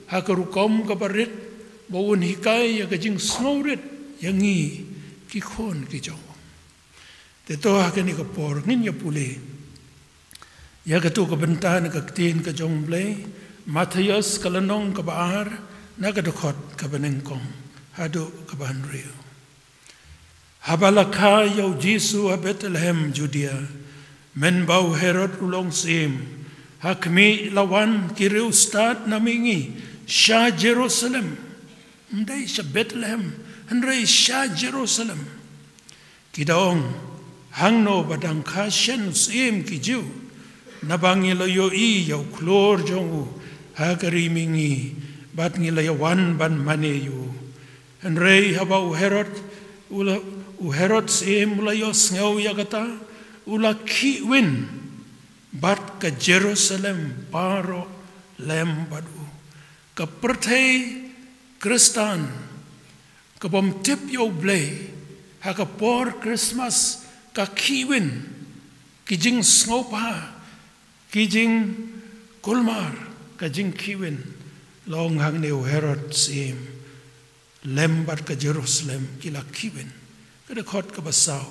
hakarukom kabarit bawun hikai ya kajing snowrit yangi ki khon ki jong te to hakani ka por ngin ya pule ya ka tu ka bentan ka tin ka jong ble Matthias kalanong ka baar na ka dokot ka benengkong hado ka banrio habalaka yaw Jisu a Bethlehem Judea men bau Herod ulong sim hakmi lawan kiriu stad namingi sha Jerusalem ndai sha Bethlehem Henry sha Jerusalem kidaong hangno badang kashen sim kijiu nabangi layo i yaw klor jongu hakari mingi bat ngila wan ban maneyu Henry habau Herod ula Herod sim layo sngaw yakata ula kiwin bat ka Jerusalem paro lem badu ka pertei Kristan ka bom tip yo blay haka por Christmas ka kiwin kijing sngopa kijing kulmar kajing kiwin long hang neu Herod sim lembat ka Jerusalem kila kiwin kada khot ka basaw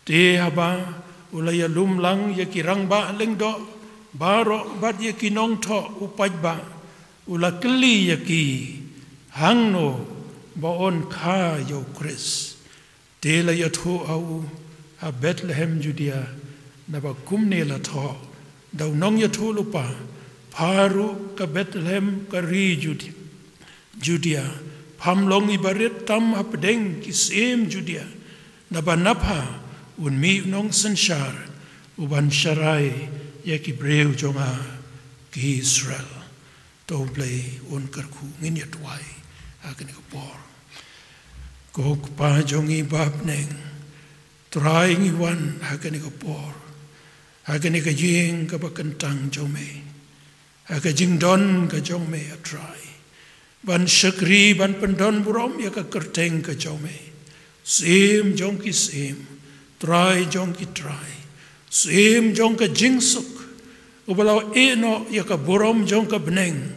te haba ulaya lumlang ya kirang ba lengdo baro bat ya kinong tho upaj ba ula kli ya ki hangno baon kha yo Chris te la ya tho au ha Bethlehem Judea na ba kumne la tho daw nong ya tho lupa paru ka Bethlehem ka ri Judea pamlong ibarit tam hapdeng kisem Judea na ba napha un mi nong sanshar uban sharai ya ki breu jonga ki Israel to play un karku ngin ya tuai akin ka por ko pa jongi bab neng try ngi wan akin ka por akin ka jing ka bakantang jome aka jing don ka jome a try ban shakri ban pendon burom ya ka kerteng ka jome sim jong ki sim try jong ki try sim jong ka jingsuk ubalaw eno ya ka burom jong ka beneng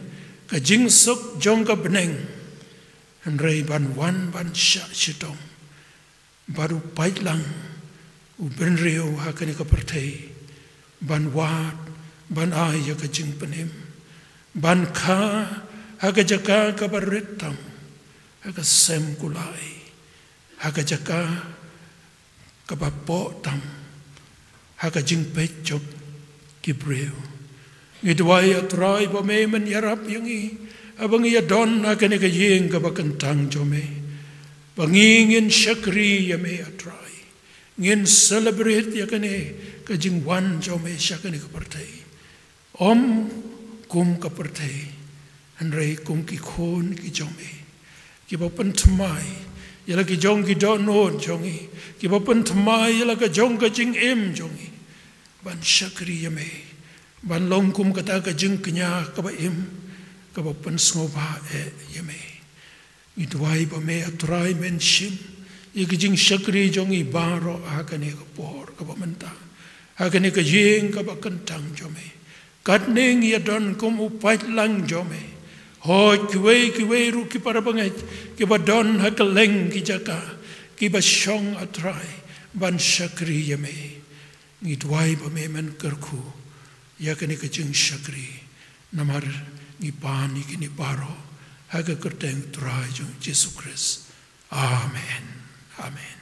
ka jingsuk jong ka beneng Henry ban wan ban sha shitom baru paitlang u benrio hakani ka pertei ban wat ban ay ya ka jing penem ban kha haka jaka ka baritam haka sem kulai haka jaka ka bapo tam haka jing pechok kibreu ngidwai atrai ba me men yarap yangi abang ya don haka ne ka yeng ka bakantang jome bangingin shakri ya me atrai ngin celebrate ya kane ka jing wan jome shakane ka pertai om kum ka pertai Henry kum ki khon ki jome ki bapan thamai yala ki jong ki don no jongi ki bapan thamai yala ka jong ka jing em jongi ban shakri yame ban long kum kata ka jing knya ka ba em ka bapan snoba yame idwai ba me atrai men shim ye ki jing shakri jongi baro hakane ka por ka ba menta hakane ka jing ka ba kantang jome katning ya don kum upat lang jome hoi kiwe ru ki para banget ki ba don hakaleng ki jaka ki ba shong atrai ban shakri yame ngidwai ba me men kerku ya kani ka jing shakri namar ni pani ki ni baro haga kerteng trai jong Jesus Christ amen amen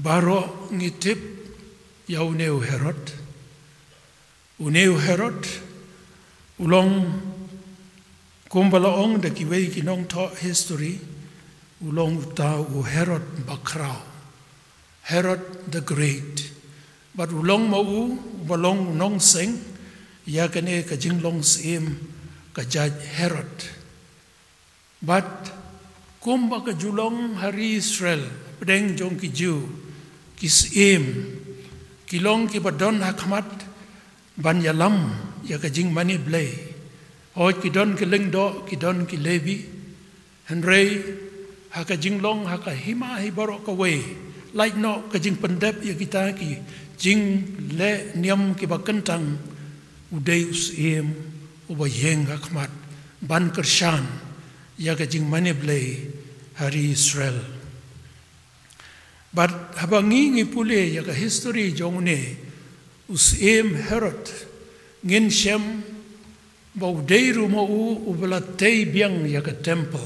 baro ngitip yau neu Herod uneu Herod ulong kumbalaong da kiwei kinong to history ulong tau Herod bakrao Herod the Great but ulong mau balong nong seng ya kane ka jinglong sim ka judge Herod but kumba ka julong hari Israel pedeng jong ki Jew kis kilong ki badon hakmat ban yalam ya ka jing mani blay hoj ki don ki lengdo ki don ki lebi henrei haka jing long haka hima hi borok ka we like no ka jing pendep ya kita ki jing le niam ki bakentang udai usim uba yeng hakmat ban kershan ya ka jing mani blay hari Israel. But habangi ngi pule ya ka history jongne usim Herod ngin shem bau deiru mo ubala tei biang ya ka temple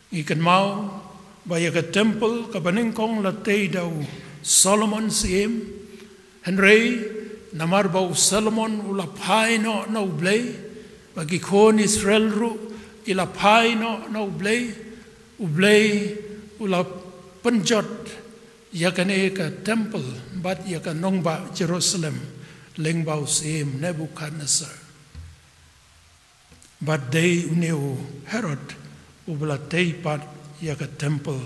ikan mau ba ya ka temple ka baningkong la tei dau Solomon sim henrei namar bau Solomon ula pai no blay bagi kon Israel ru ila pai no blay ublay ula penjot ya kane ka temple bat ya ka nongba Jerusalem lengbau sim Nebuchadnezzar but they uneu Herod ubla tei pat ya ka temple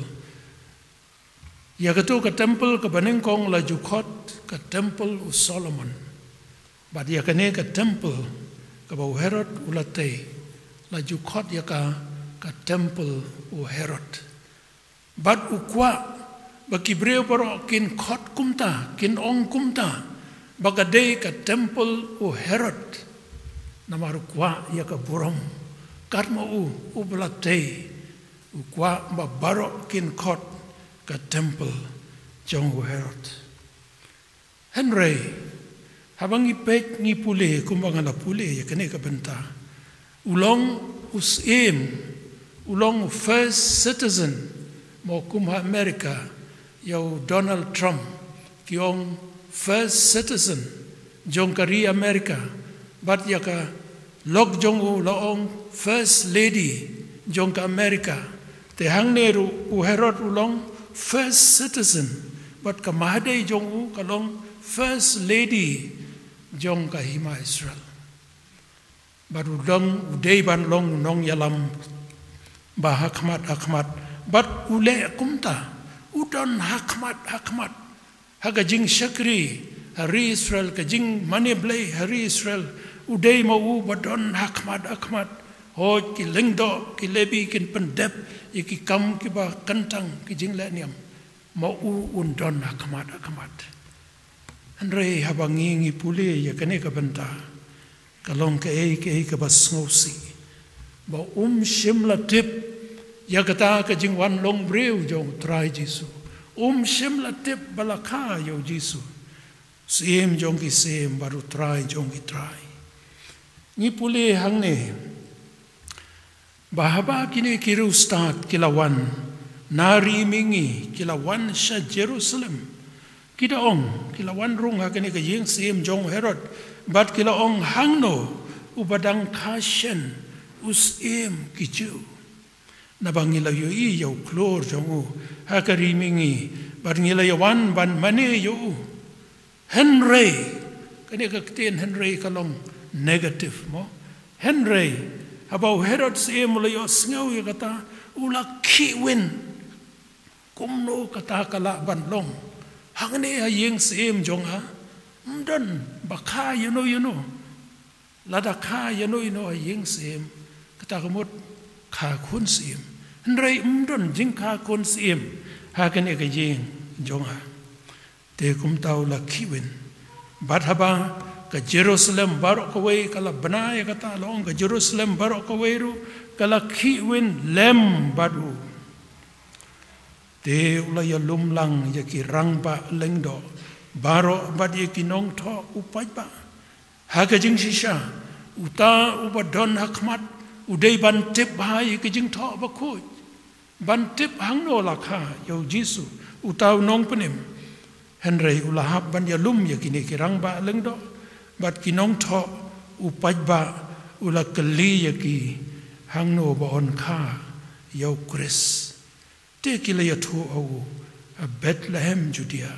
ya ka tu ka temple ka banengkong la jukot ka temple u Solomon but ya kane ka temple ka bau Herod ula tei la jukot ya ka temple u Herod But ukwa bagi breu paro kin kot kumta kin ong kumta bagadei ka temple u Herod namar ukwa ya ka burom karma u belatei ukwa ba baro kin kot ka temple jong u Herod Henry habang ipek ni pule kumbangan la pule ya kene ka benta ulong usim ulong first citizen mo kumha Amerika yau Donald Trump kiong first citizen jong kari Amerika bat yaka lok jong u laong first lady jong ka Amerika te hang neru u Herod ulong first citizen bat ka mahadei jong u kalong first lady jong ka hima Israel bat ulong udei ban long nong yalam ba hakmat But ule kumta udon hakmat haga jing syakri hari Israel ka jing mani blay hari Israel udai mau badon hakmat hoj ki lengdo ki lebi kin pendep iki kam ki ba kentang ki jing le niam mau undon hakmat andre habangi ngi pule ya kane ka benta kalong ka ka bas ngosi ba shimla tip ya kata ka jing wan long breu jong try Jisu shim la tip balaka yo Jisu sim jong ki sim baru try jong ki try ni pule hang ne bahaba kini kiru start kilawan nari mingi kilawan sha Jerusalem kidaong kilawan rung ha kini ka jing sim jong Herod bat kilaong hang no ubadang kashen usim kichu nabangila yo I yo klor jongu hakari mingi barngila yo wan ban mane yo Henry kani ka kten Henry kalong negative mo Henry habau Herod se mula yo sngaw yo kata ula kiwin kumno kata kala ban long hangne hayeng sem jong ha mdan bakha you know lada kha you know hayeng sem kata kamot kha kun sem Henry mdon jingka kon sim hakan eka jing jonga te kum tau la kiwin bat haba ka Jerusalem barok kawai kala benai kata long ka Jerusalem barok kawai ru kala kiwin lem badu te ulaya lumlang ya ki rangba lengdo barok bad ya ki nong to upai ba haka jing shisha uta ubadon hakmat udai ban tip bahai ki jing to bakoj bantip hang no lakha yo Jisu utau nong penim Henry ulahap ban ya lum ya kini kirang ba lengdo bat kinong tho upaj ba ula keli ya ki hang no ba on kha yo Chris te kila ya thu au Bethlehem Judea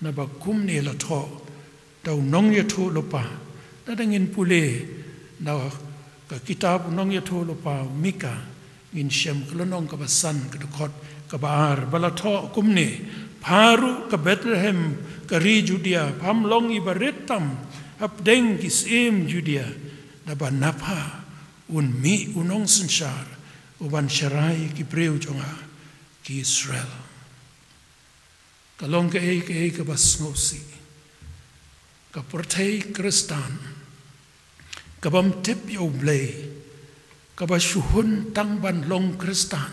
na ba kum ne la tho tau nong ya thu lopa ta dangin pule na ka kitab nong ya thu lopa Mika in shem kalonong ka basan ka dukot ka baar balatho kumne Paru ke Bethlehem kari Judea pamlong ibaretam apdeng kisim Judea daban napa un mi unong sensar uban syarai ki breu jonga ki Israel kalong ke bas ngosi ka pertai Kristan ka bam tip yo blay ka ba syuhun tang ban long Kristan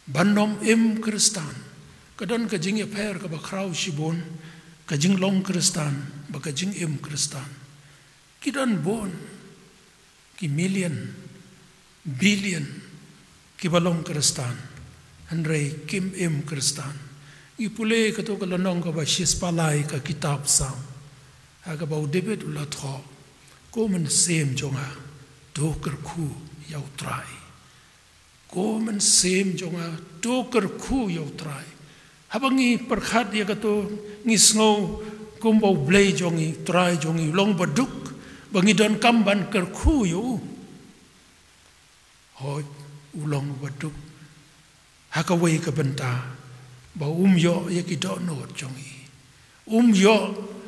banom im Kristan kadon ka jing per ka ba kraw shibon ka jing long Kristan ba ka jing im Kristan kidon bon ki million billion ki balong Kristan Henry kim im Kristan ipule ka to ka lanong ka ba shis palai ka kitab sam ha ka ba debet ula tho ko men sem jonga do ker khu yau trai ko men sem jonga do ker khu yau trai habangi perkhat ya kato ngisngo kumbo blay jongi try jongi long baduk bangi don kamban kerku yu hoi ulong baduk hakawai ka benta ba yo ya ki dono jongi yo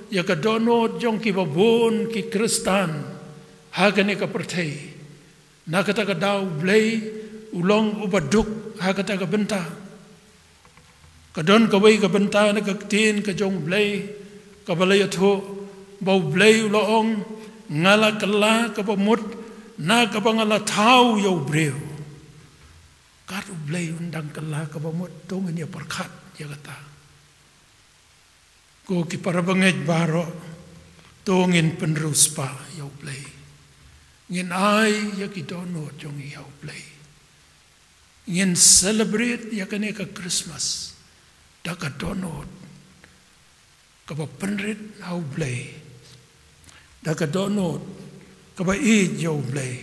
ya ka dono jongi ba bon ki Kristan hagane ka perthai nakata ka daw blay ulong ubaduk hakata ka benta kadon kawai ka benta na kaktin ka jong blay ka balay atho bau blay uloong ngala kala ka pamut na ka bangala tau yaw breu kat blay undang kala ka pamut tongin ya perkat ya kata ko ki parabangej baro tongin penrus pa yaw blay ngin ay ya ki dono jong yaw blay ngin celebrate ya kane ka Christmas daka donot kaba penrit hau blay daka donot kaba id yau blay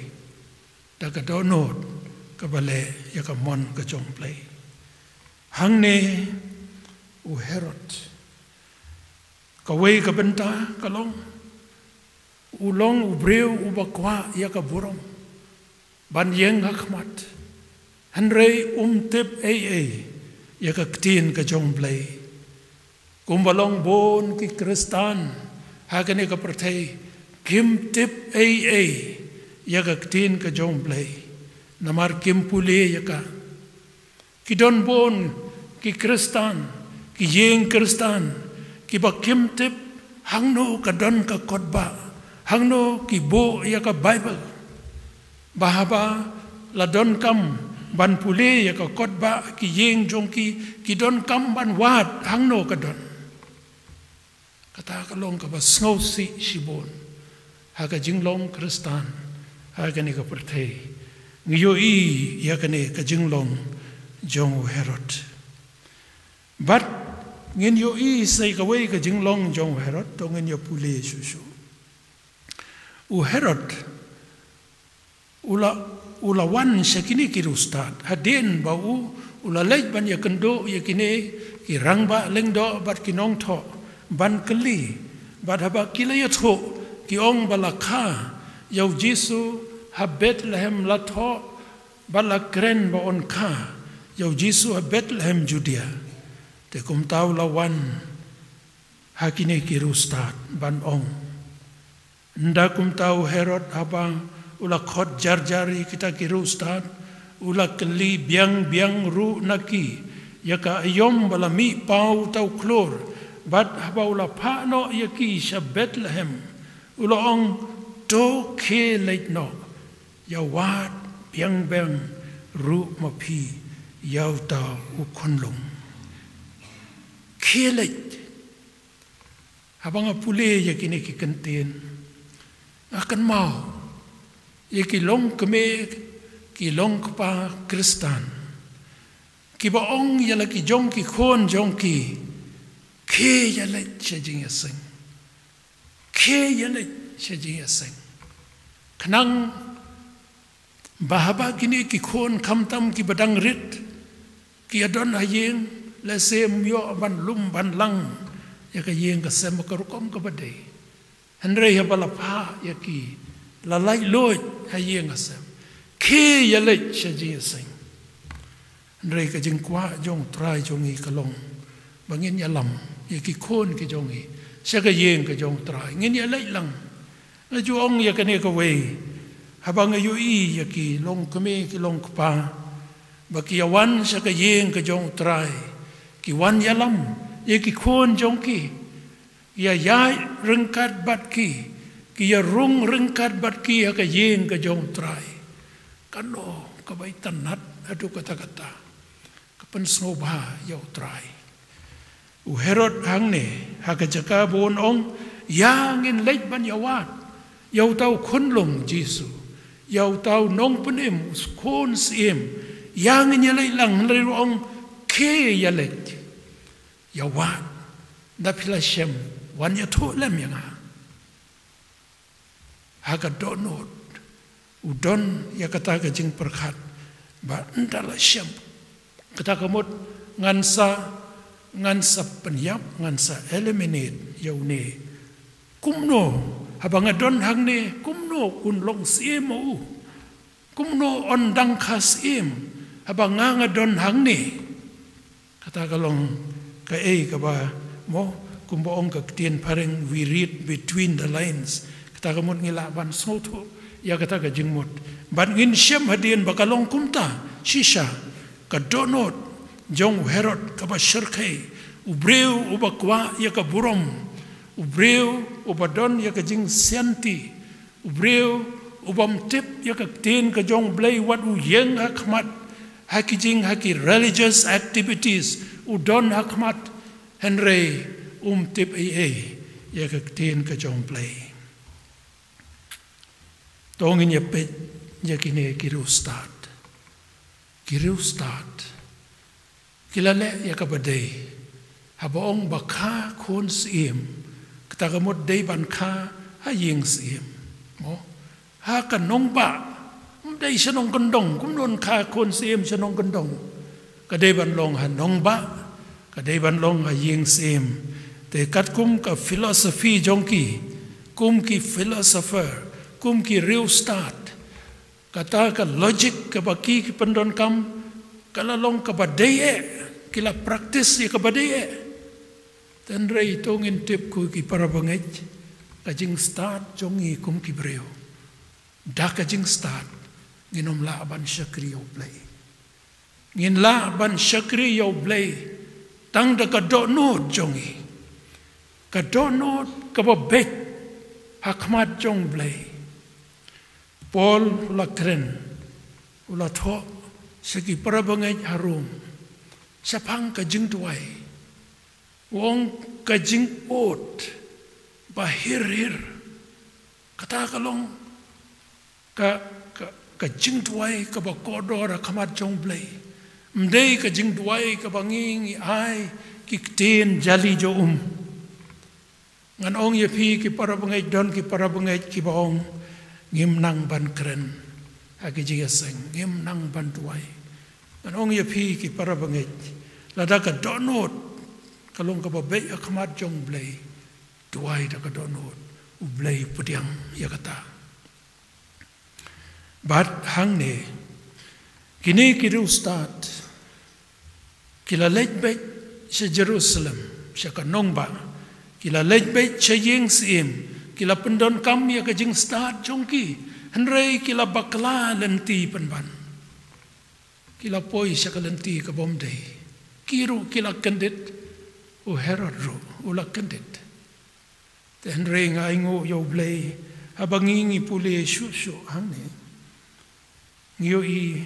daka donot kaba le yaka mon ka jong blay hangne u Herod kawai ka benta kalong ulong u breu u bakwa yaka burong ban yeng hakmat hanrei tip ya ka ktin ka jong blay kumbalong bon ki Kristan hakane ka perthai kim tip ya ka ktin ka jong blay namar kim pule ya ka kidon bon ki Kristan ki yeng Kristan ki ba kim tip hangno ka don ka kotba hangno ki bo ya ka Bible bahaba la don kam ban pule ya ka kotba ki yeng jongki ki don kam ban wat hangno ka don kata ka long ka ba snow si shibon ha ka jinglong Kristan ha ka ni ka perthai ngiyo ya ka ni ka jinglong jong Herod but ngin yo say ka wei ka jinglong jong Herod to ngin yo pule susu u Herod ulawan sakini ki ustad hadin bau ulalej ban ya kendo ya kini ki rangba lengdo bat kinong tho ban keli bat haba kilaya tho ki ong balakha yau Jesu ha Bethlehem la tho balakren ba on kha yau Jesu ha Bethlehem Judea te kum tau lawan hakine ki ustad ban ong nda kum tau Herod abang ula khot jar-jari kita kiru ustad ula keli biang ru naki yaka ayom bala mi pau tau klor bat haba ula pa no yaki sha Bethlehem ula ong to ke leit no ya wat biang ru mapi yau ta u konlong ke leit habang pule yakini ki kenten akan mau ye ki long keme ki long pa Kristan ki ba ong yala ki jong ki khon jong ki ke yala chejing aseng ke yala chejing aseng kanang bahaba kini ki khon khamtam ki badang rit ki adon hayeng la sem yo ban lum ban lang ya ka yeng ka sem ka rukom ka badai hanre ya bala pa ya ki la lai loit hayeng asem ke ya le chejing aseng hanre ka jing kwa jong trai jong I kalong bangin ya lam ya ki khôn ki jongi sa ka yeng ka jong trai ngin ya lai lang la juong ya ka ne ka wei habang yu i ya ki long kame ki long pa ba ki yawan sa ka yeng ka jong trai ki wan ya lam ya ki khôn jong ki ya rengkat bat ki ya rung rengkat bat ki ya ka yeng ka jong trai kano ka bai tanat adu kata-kata kapan snoba ya trai u Herod hang ne ha ka jaka bon ong yang in leit ban yawat yau tau khunlung Jesu yau tau nong penem khon sim yang in yalai lang lai ong ke yalet yawat da pila shem wan ya tho lem yang ha ka donot udon ya kata ka jing perkhat ba ndala shem kata kamot ngansa penyap ngansa eliminate yaune kumno habang adon hang ne kumno kun long siemo kumno on dang khas im habang ngadon hang ne kata kalong ka ka ba mo kumbo ong ka tien pareng we read between the lines kata kamot ngila ban soto ya kata ka jingmot ban ngin shem hadien bakalong kumta shisha ka donot jong Herod ka ba syarkai ubreu ubakwa ya ka burom ubreu ubadon ya ka jing sianti ubreu ubam tip ya ka tin ka jong blay wat u yeng hakmat haki jing haki religious activities udon hakmat henry tip ya ka tin ka jong blay tongin ya pet ya kine kiru start kilale ya kabadai habaong baka khon sim katagamot day ban kha haying sim mo ha kanong ba day sanong kandong kumnon kha khon sim sanong kandong kaday ban long hanong ba kaday ban long haying sim te kat kum ka philosophy jongki kum ki philosopher kum ki real start kata ka logic ka baki ki pendon kam kala long ka badai kila praktis ya kabadai dan rei tongin tip ku ki para bangej kajing start jongi kum ki breu da kajing start nginom la ban syakri yo play ngin la ban syakri yo play tang da ka donot jongi ka donot ka babek hakmat jong play Paul la kren ula tho segi para bangej harum sapang kajing tuai wong kajing ot bahir kata kalong kajing tuai ka bakodor kamat jong blay mdei kajing tuai ka banging ai kikten jali jo ngan ong yepi ki para bangej don ki para bangej ki baong ngim nang ban kren agi jigaseng ngim nang ban tuai anong yepi ki para bangej lada ka donot kalong ka babay akamat jong blay tuai da ka donot u blay pudyang ya kata bat hang ne kini kiru start kila lejbet sa Jerusalem sa kanong ba kila lejbet sa yeng sim kila pendon kam ya ka jing start jongki henrei kila bakla lenti penban kila poi sa kalanti ka bomday kiru kila kandit o Herod ro ula kandit ten ring aingo yo blay habangingi puli susu hane ngiyo i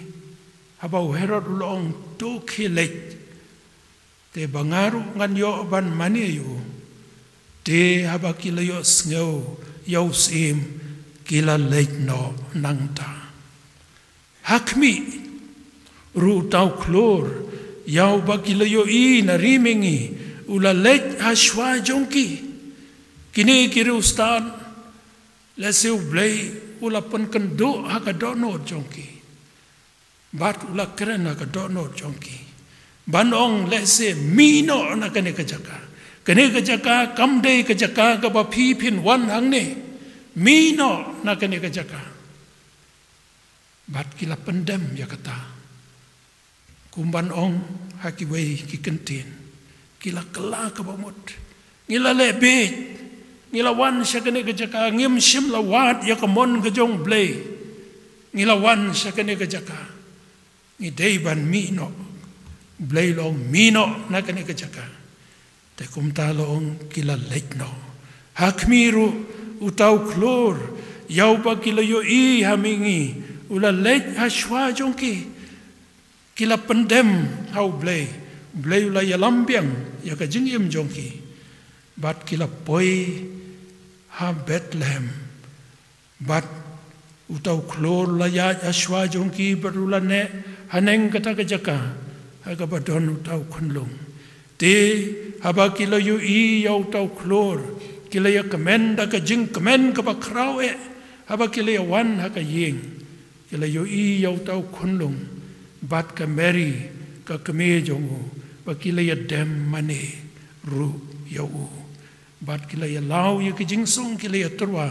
habaw Herod ulong to kilet te bangaru ngan yo ban maniyo te habakila yo sngo yo sim kila leit no nangta hakmi ru tau klor yau baki layo i na rimingi ula lej haswa jongki kini kiri ustan lesiu blay ula pen kendo haka dono jongki bat ula keren haka dono jongki banong lese mino na kene kejaka kamdei kejaka ka ba pipin wan hangne mino na kene kejaka bat kila pendem ya kata kumban ong haki wei ki kentin kila kala ka bamut ngila lebet ngila wan syakane ka jaka ngim shim la wat ya ka mon ka jong blay ngila wan syakane ka jaka ngi deiban mino blay long mino na kane ka jaka te kum ta long kila letno hakmiru utau klor yau pa kila yo i hamingi ula let hashwa jongki kila pendem hau blay ula yalambiang ya ka jingim jongki bat kila poi ha Bethlehem bat utau klor la ya hashwa jongki berula ne haneng kata ka jaka aga badon utau kunlung te haba kila yo i yau tau klor kila ya kemen da ka jing kemen ka ba krau haba kila ya wan ha ka ying kila yo i yau tau kunlung bat ka Mary ka keme jongu ba kila ya dem mane ru yau bat kila ya lau ya ka jing song kila ya turwa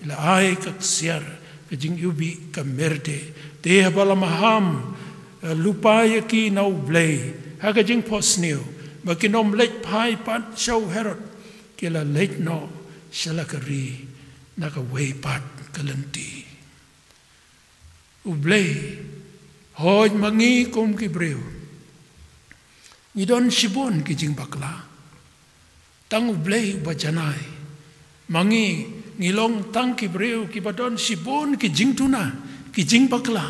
ila ai ka siar ka jing yubi ka merde te haba la maham lupa ya ki nau blay ha ka jing posneu ba ki nom lech pai pat show Herod kila lech no shalakari na ka way pat kalanti ublay hoj mangi kum ki breu ngidon shibon ki jing bakla tang ublay bajanai mangi ngilong tang ki breu ki badon shibon ki jing tuna ki jing bakla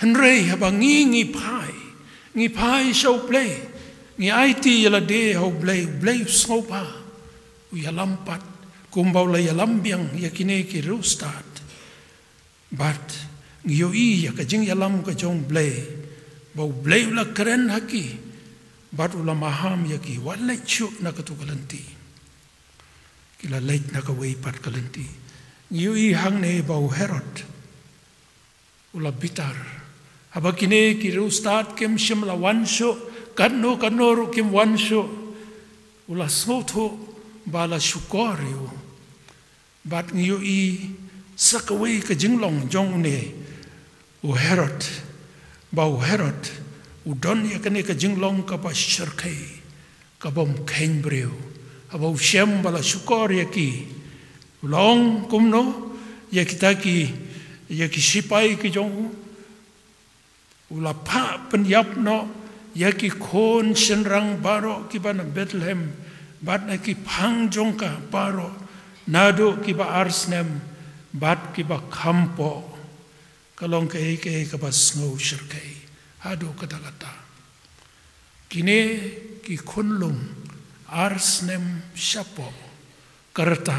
henrei habangi ngi pai show play ngi IT yala de ho blay snopa u yalampat kumbau la yalambiang yakine ki rustad but ngiyo i ya ka jing yalam ka jong blay bau blay la keren haki but ula maham yaki wala chu na ka tukalanti kila late na ka way pat kalanti ngiyo i hang ne bau Herod ula bitar habakine ki rustad kem shim la wansho kanno ru kim wansho ula snoto bala shukorio bat ngiyo i sakaway ka jinglong jong ne u Herod bau Herod u don ya kane ka jinglong ka pa shirkai ka bom Cambridge abau shem bala shukoria ki long kumno ya kitaki ya ki sipai ki jong ula pa penyap no ya ki kon senrang baro ki bana Bethlehem bat na ki pang jongka baro nado ki ba arsnem bat ki ba kampo kalong ke ka ba snow shirkai hado katalata kine ki kunlung arsnem shapo karta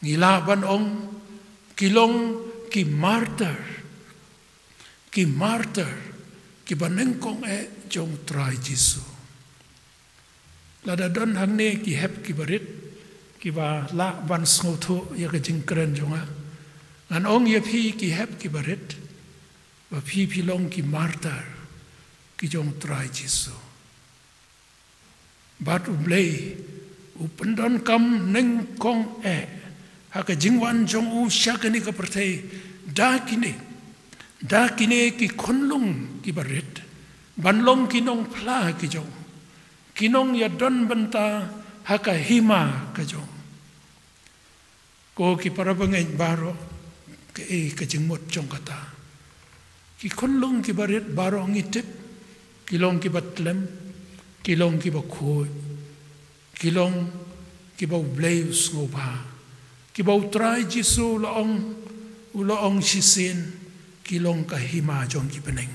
nilaban ong kilong ki martyr ki banengkong jong try Jisu lada don hangne ki hep ki barit ki ba la ban sngoto ya ka jingkren jonga an ong ye phi ki hep ki barit ba phi long ki martyr ki jong try Jisu bat ublay upendon kam nengkong ha ka jingwan jong u shakani ka pertai dakine ki konlung ki barit banlong kinong pla ki jong kinong ya don benta haka hima ka jong ko ki parabangai baro ke ka jingmot jong kata ki konlung ki barit baro ngitip kilong ki batlem kilong ki bakho kilong ki ba blaze ngoba ki ba try Jisu uloong sisin kilong kahima jong ki peneng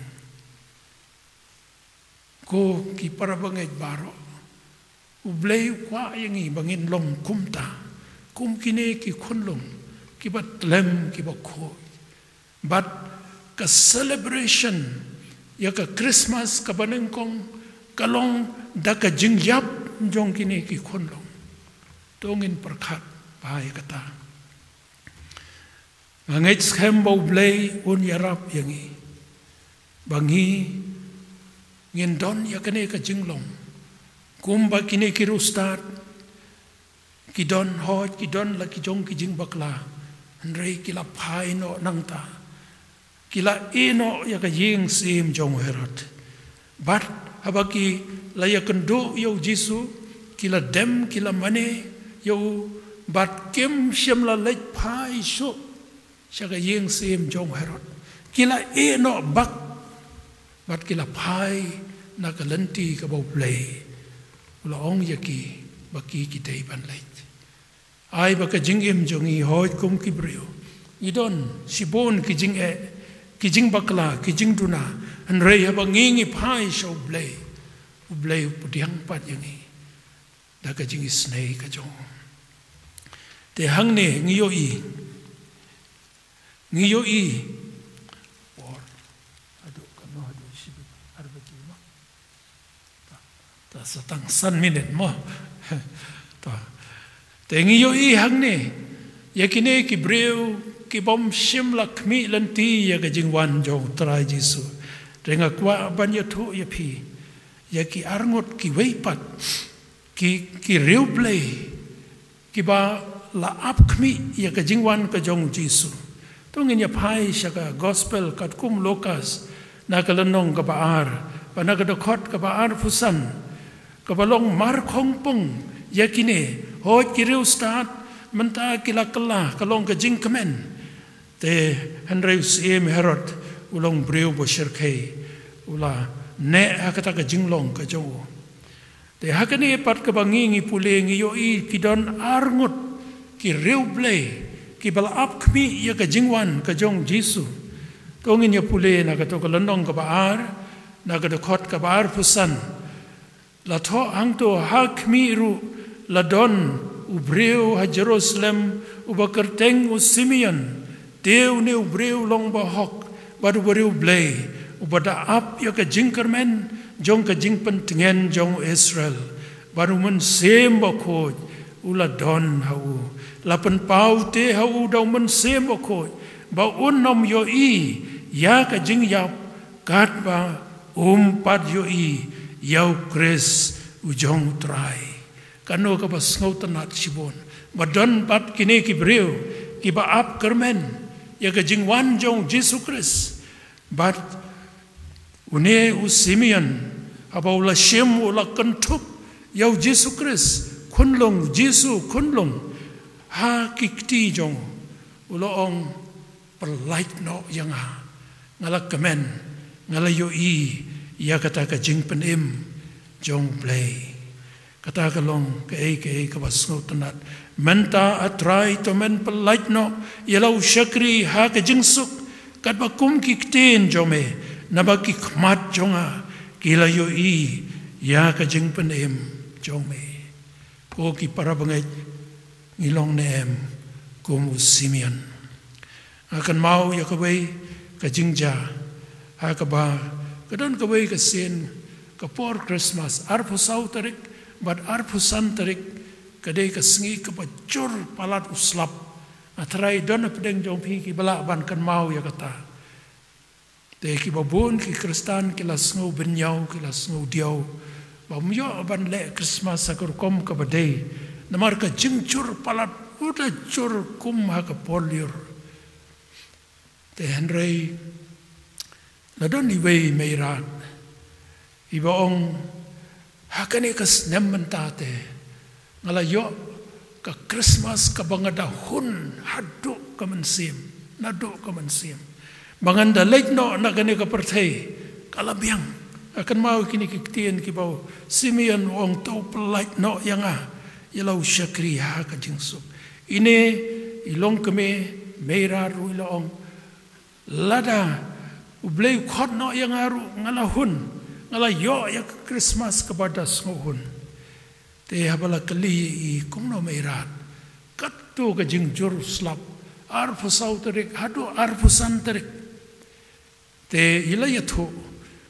ko ki parabangai baro ublay kwa yangi bangin long kumta kum kine ki kunlong ki batlem ki bakho but ka celebration ya ka Christmas ka banengkong kalong da ka jingyap jong kine ki kunlong tongin perkat bahaya kata Mangit skembau blay un yarap yangi bangi ngendon ya kene ka jinglong kumba kine ki rustad kidon hoj kidon la ki jong ki jing bakla andrei kila pai no nangta kila ino ya ka ying sim jong Herod bat habaki laya kendo yo Jisu kila dem kila mane yo bat kem shem la lech pai so shaga yeng sem jong Herod kila no bak bat kila pai na kalenti ka bau play ula ong yaki baki kitay ban lait ai baka jingim jongi hoy kum kibreo idon sibon kijing kijing bakla kijing duna an rei haba ngingi pai so blay pudiang pat yangi da ka jingi snei ka jong te hangne ngiyo i or adu kano adu sibi arbaki mo ta satang san minute mo ta te ngiyo i hangne yakine ki breu ki bom shim lakmi lanti ya ka jingwan jong trai Jisu renga kwa ban ya thu ya phi ya ki arngot ki weipat ki real play ki ba la ap kmi ya ka jingwan ka jong Jisu tongin ya pai shaka gospel kat kum Lukas na ka lanong ka baar pa na ka dokot ka baar pusan ka balong mar khong pung ya kine hot ki real start menta kila kala kalong ka jing kemen te Henry Herod ulong breu bo shirkai ula ne hakata ka jinglong ka jo te hakane pat ka bangingi pulengi yo i kidon arngot ki reuble ki bal up kmi ya ka jingwan ka jong Jisu tongin ya pule na ka to ka landong ka baar na ka dokot ka baar pusan la to angto hakmi ru la don ubreu ha Jerusalem ubakerteng u Simeon deu ne ubreu long ba hok badu breu blay ubada ap ya ka jingkermen jong ka jingpen tengen jong Israel baru men sem ba ko ula don hau lapen pau te hau dau men sem ba ko ba unom yo i ya ka jing yap kat ba pat yo i yau kres ujong trai kano ka bas ngautanat sibon badon pat kine ki breu ki ba ap kermen ya ka jingwan jong Jesus Christ but une u Simeon abaula shem ula kentup yau Jesus Christ kunlong Jisu kunlong ha kikti jong ula ong perlait no yang ngala kemen ngala yo i ya kata ka jing penim jong play kata ka long ke ka basngo tanat menta atrai to men perlait no yalau syakri ha ka jing suk kat bakum kiktin jome nabaki khmat jonga kila yo i ya ka jing penem jome ko ki para bangai ngilong nem kum Simeon akan mau ya ka wei ka jingja ha ka ba kadon ka wei ka sen ka por Christmas arpu sau tarik bad arpu san tarik kadai ka sngi ka bacur palat uslap atrai don pedeng jong pi ki bala ban kan mau ya kata te ki babun ki Kristan ki la sngo benyau ki la sngo diau ba myo ban le Christmas sakur kom ka badai namar ka jingcur palat uda cur kum ha ka poliur te Henry la don ni wei meirat iba ong hakane ka snem mentate ngala yo ka Christmas ka bangada hun hadu ka mensim nadu ka mensim banganda lek no na gane ka perthai kalabiang akan mau kini kiktien ki bau Simeon ong tau pelait no yang yalau syakri ha ka jingsuk ini ilong keme meira ru ilong lada ublei khot no yang aru ngala hun ngala yo ya Christmas kepada ngohun te habala kali I kumno meirat kattu ka jingjur slap arfu sauterik hadu arfu santerik te ilayathu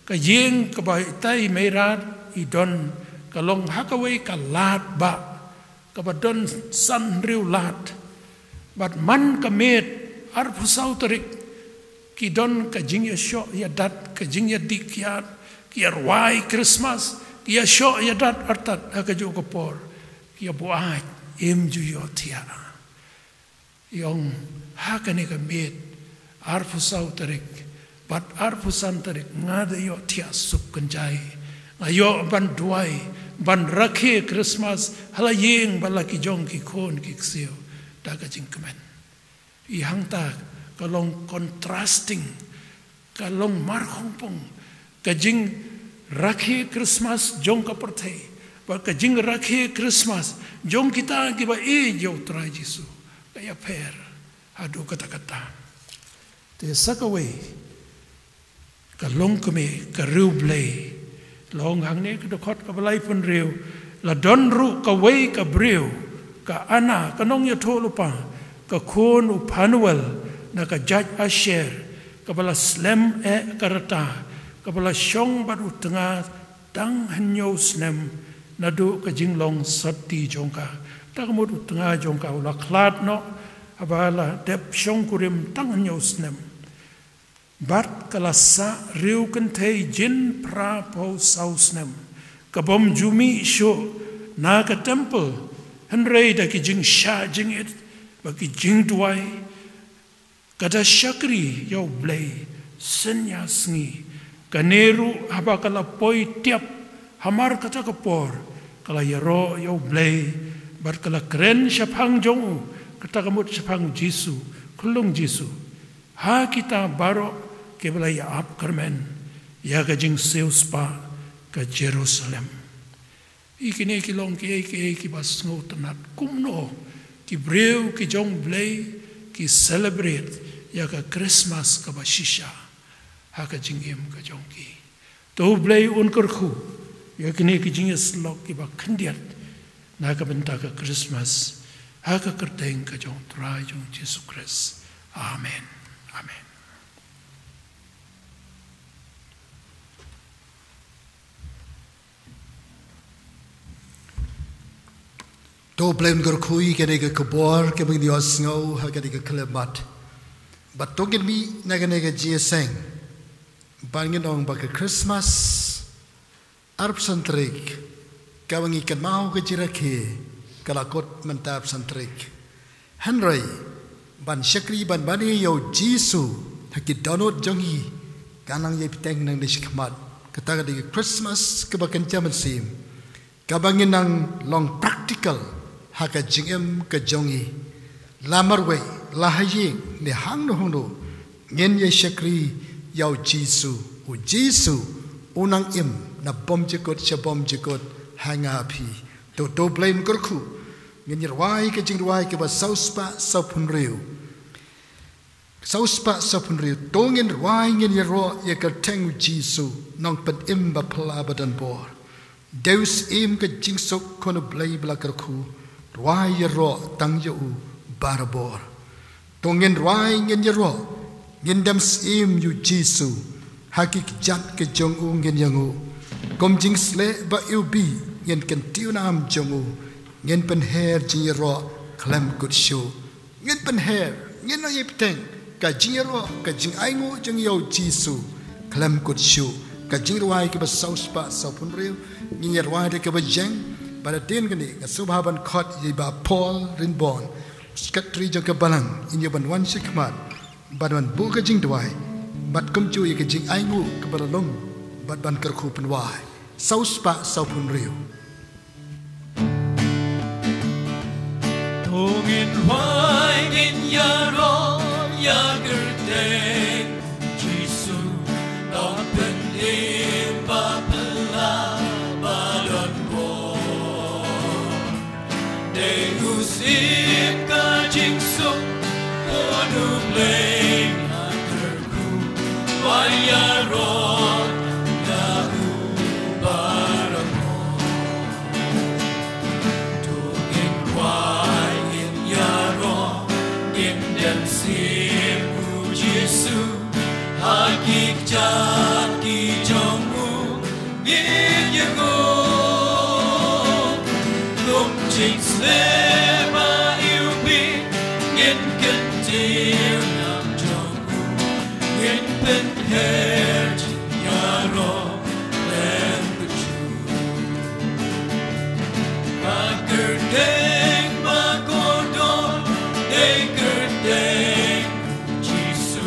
ka yeng ka bai tai meirat idon kalong hakawai ka lat ba ka badon san riu lat bat man ka met arfu sauterik kidon ka jing ya sho ya dat ka jing ya dikyat kia ruai Christmas kia sho ya dat artat ka jo ko por kia buat em ju yo tia yong ha ka ne ka met arfu sauterik bat arfu santerik ngada yo tia sup kenjai Ayo ban duai ban rakhe Christmas hala yeng balaki jong ki kon ki ksio daga jingkemen. I hangta kalong contrasting kalong marhong pong kajing rakhe Christmas jong ka perthei ba kajing rakhe Christmas jong kita kiba jo trai Jisu kaya per adu kata-kata te sakaway kalong kami kariu blay long hang ne ka dokot ka balai pun riu la don ru ka wei ka briu ka ana ka nong ya tholupa ka khon u panuel na ka judge asher ka bala slem karata ka bala shong baru tengah dang hanyo snem na do ka jinglong sati jongka ta ka mod tengah jongka ula klat no abala dep shong kurim tang hanyo snem bat kalasa riu kentei jin pra po sausnem kabom jumi sho na ka temple henrei da ki jing sha jing it ba ki jing duai kada shakri yo blay senya sngi kaneru haba kala poi tiap hamar kata kapor kala yaro yo blay bat kala kren shapang jong kata kamut shapang Jisu kulung Jisu ha kita baro kebala ya ap karmen ya gajing seuspa ka Jerusalem ikine kilong ki bas ngotanat kumno ki breu ki jong blay ki celebrate ya ka Christmas ka basisha ha ka jingim ka jong ki to blay un kurku ya kine ki jinges lok ki ba khandiat na ka benta ka Christmas ha ka kerteng ka jong trai jong Jesus Christ amen amen. To blame gorkui kenega kabor kebing di osngau ha kenega klebat. But tongin mi naganega jieseng. Bangin ong baka Christmas arp santrik kawangi kan mau ke jirake kalakot mentap santrik. Henry ban syakri ban bani yo Jisu hakit donot jongi kanang ye piteng nang dishikmat kataga di Christmas kebakan jaman sim kabangin nang long practical haka jingem ka jongi lamarwe lahaying ni hang no hono ngen ye syakri yau Jisu u Jisu unang im na bom jikot shabom jikot hanga api to blame kurku ngen yerwai ka jingwai ke ba sauspa sapun riu sauspa sapun riu tongin rwai ngen yero ye ka teng Jisu nong pen im ba pala badan bor deus im ka jingsok kono blai bla kurku Rwai yero tang yu barabor. Tongin rwai ngin yero ngin dem sim yu Jisu hakik jat ke jong u ngin yangu. Kom jing sle ba yu bi ngin ken tiu nam jong u ngin pen her jing yero klem kut shu. Ngin pen her ngin no yip teng ka jing yero ka jing aingu jong yu Jisu klem kut shu. Ka jing rwai ke ba saus pa sapun riu ngin rwai de ke ba jeng pada tin kini kesubhaban khot yiba Paul Rinborn sekretari jaga balang ini ban wan sikmat ban bu ka jing dwai bat kum chu ye ka jing aingu ka balalong bat ban kerku penwai saus pa saupun riu tongin wai in yaro ya gerde Jisu open in babala balon Deus im ka jingsuk kono blame aterku wayarot nahu baramo tungin wai in yaro in dem sim u Jisu hakik jaki jongmu in yango Jing sleba iubi ngin kentir nam jogu ngin pen her yaro len kuchu Bagerdeng bagodon degerdeng Jisu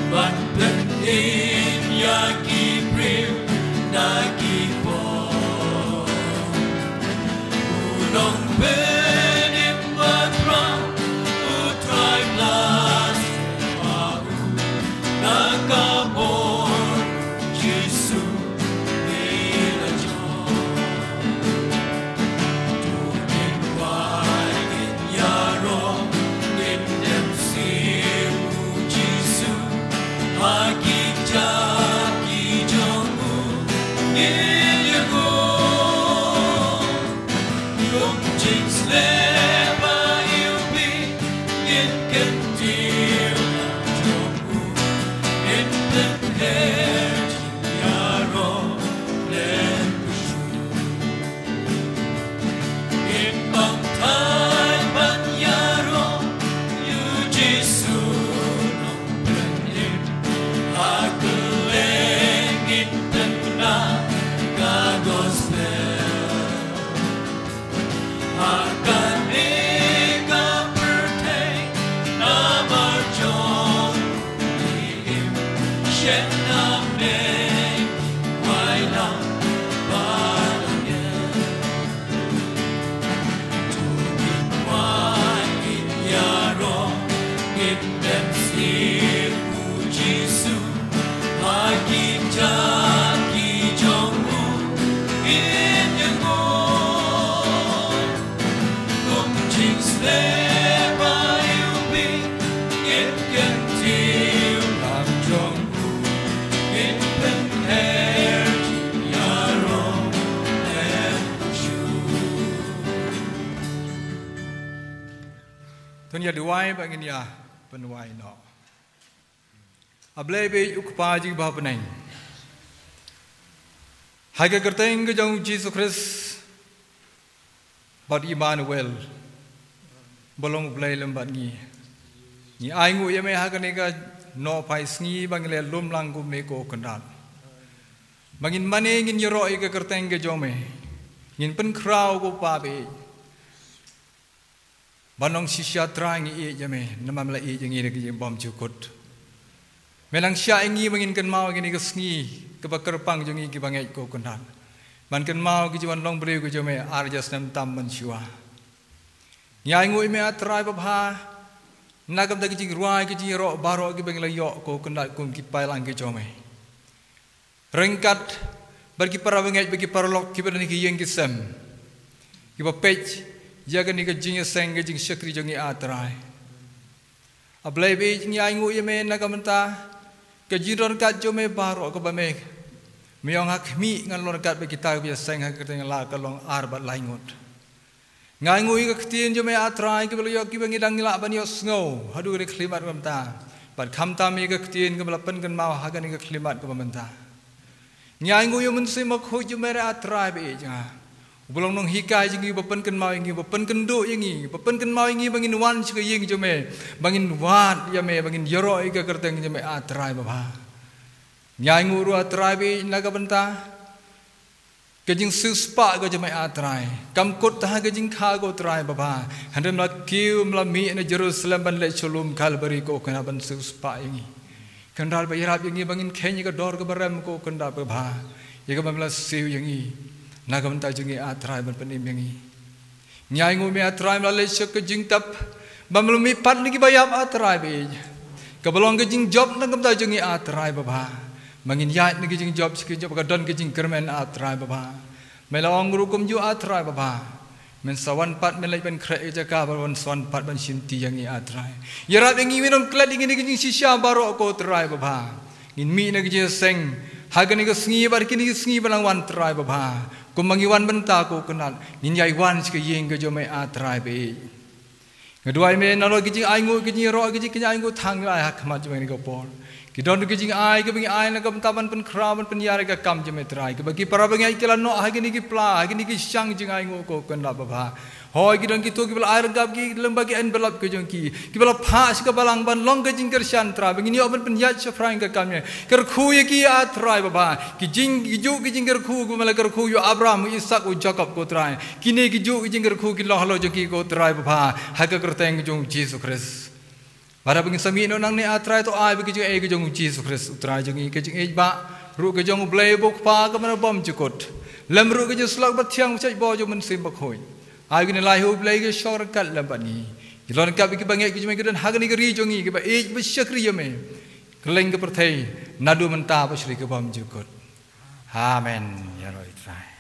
ban pen in yaki priu nagi po ngit dan siku Jisu haki jaki jongmu in yango kum jing sleba yubi ngit kan tiu lam jongmu in pen hair yaro and Tunya duai bangin ya penuai no. Ablay be ukpa jing bah penai. Haga kerteng ke jong Jesus Christ. Bad Emmanuel. Bolong blay lembat ni. Ni ai ngu ye me haga nega no pai sngi bangile lum lang gu me ko kendal. Bangin mane ngin yero ke kerteng ke jong me. Ngin pen krau ko pa be. Banong sisya terang i jame nama mela i jengi de bom cukut melang sya ingi mangin kan mau gini kesngi ke bakar pang jengi ki bangai ko kendan man kan mau ki juan long beri ko jame arjas nam tam man syua nyai ngui me atrai babha nagam dagi jing ruai ki jing ro baro ki bangla yo ko kendan kum ki pailang ki jome rengkat bagi para bangai bagi para lok ki badani ki yeng ki sem ki ba pech jaga ni ke jing seng ke jing syakri jongi atrai ablay be jing ai ngu ye me na kamenta ke jiron kat jome baro ko ba me meong hak mi ngan lor kat be kita be seng hak teng la ka long arbat laingot ngai ngu ke tin jome atrai ke belo yo ki bangi dang la ban yo sngo hadu re klimat kamta bat kamta me ke tin ke belapen kan mau hak ni ke klimat ko bamenta ngai ngu yo mun se mo kho jome atrai be ja Belum nong hikai jengi bapen kan mau ingi bapen kan do ingi bapen kan mau ingi bangin wan sika yeng jome bangin wan ya me bangin yoro ika kerteng jome atrai baba nyai nguru atrai be naga benta kejing suspa go jome atrai kam kot tah kejing kha go trai baba handem la kiu mla mi na Jerusalem ban le cholum Calvary ko kana ban suspa ingi kendal ba yarap ingi bangin khenyi ka dor ka barem ko kenda baba yega bamla siu ingi Nagam ta jengi atrai ban penim yangi nyai ngumi atrai melalui ke jing tap bamlumi pat lagi bayam atrai be kabelong ke jing job nagam ta jengi atrai baba mangin yat nagi jing job ke job ka don ke jing kermen atrai baba melawang rukum ju atrai baba men sawan pat melai ban kre jaka ban sawan pat ban sinti yangi atrai yarat yangi minum klad ingin ke jing sisya baro ko trai baba ngin mi nagi jing seng hagani ke sngi bar kini sngi balang wan trai baba kumangiwan benta ko kenal ninyai wan sike yeng ke jome atrai be ngeduai me nalo kijing aingu kijing ro kijing kijing aingu thang ai hak mat jome ni ko por kidon kijing ai ke bingi ai na kam taban pen kraban pen yare ka kam jome trai ke bagi para bangai kila no ha gini ki pla ha gini ki syang jing aingu ko kenal baba hoi kidon ki to ki bal air gap ki lembagi envelope ke jong ki bal phas ke balang ban long ke jing ker shan tra bingi oban pen yat chafrain ka kamne ker khu ye ki atrai baba ki jing ki ju ki jing ker khu ko mala ker khu yo Abraham Ishak u Jacob ko trai kini ki ju ki jing ker khu ki lo halo jo ki ko trai baba ha ka kerteng jong Jesus Christ para bingi sami no nang ne atrai to ai bi ki jong e ki jong Jesus Christ utrai jong i ke jing e ba ru ke jong blai bok pa ka mana bom jukot lem ru ke jong slak bat thiang chai bo jo mun sim bak hoi ai gini lai hu blai ke shor kat labani ilon ka bi ki bangai ki jong ke dan hagani ke ri jong i ke ba e bi syakri yame keleng ke perthai nadu menta ba shri ke bom jukot amen ya roi trai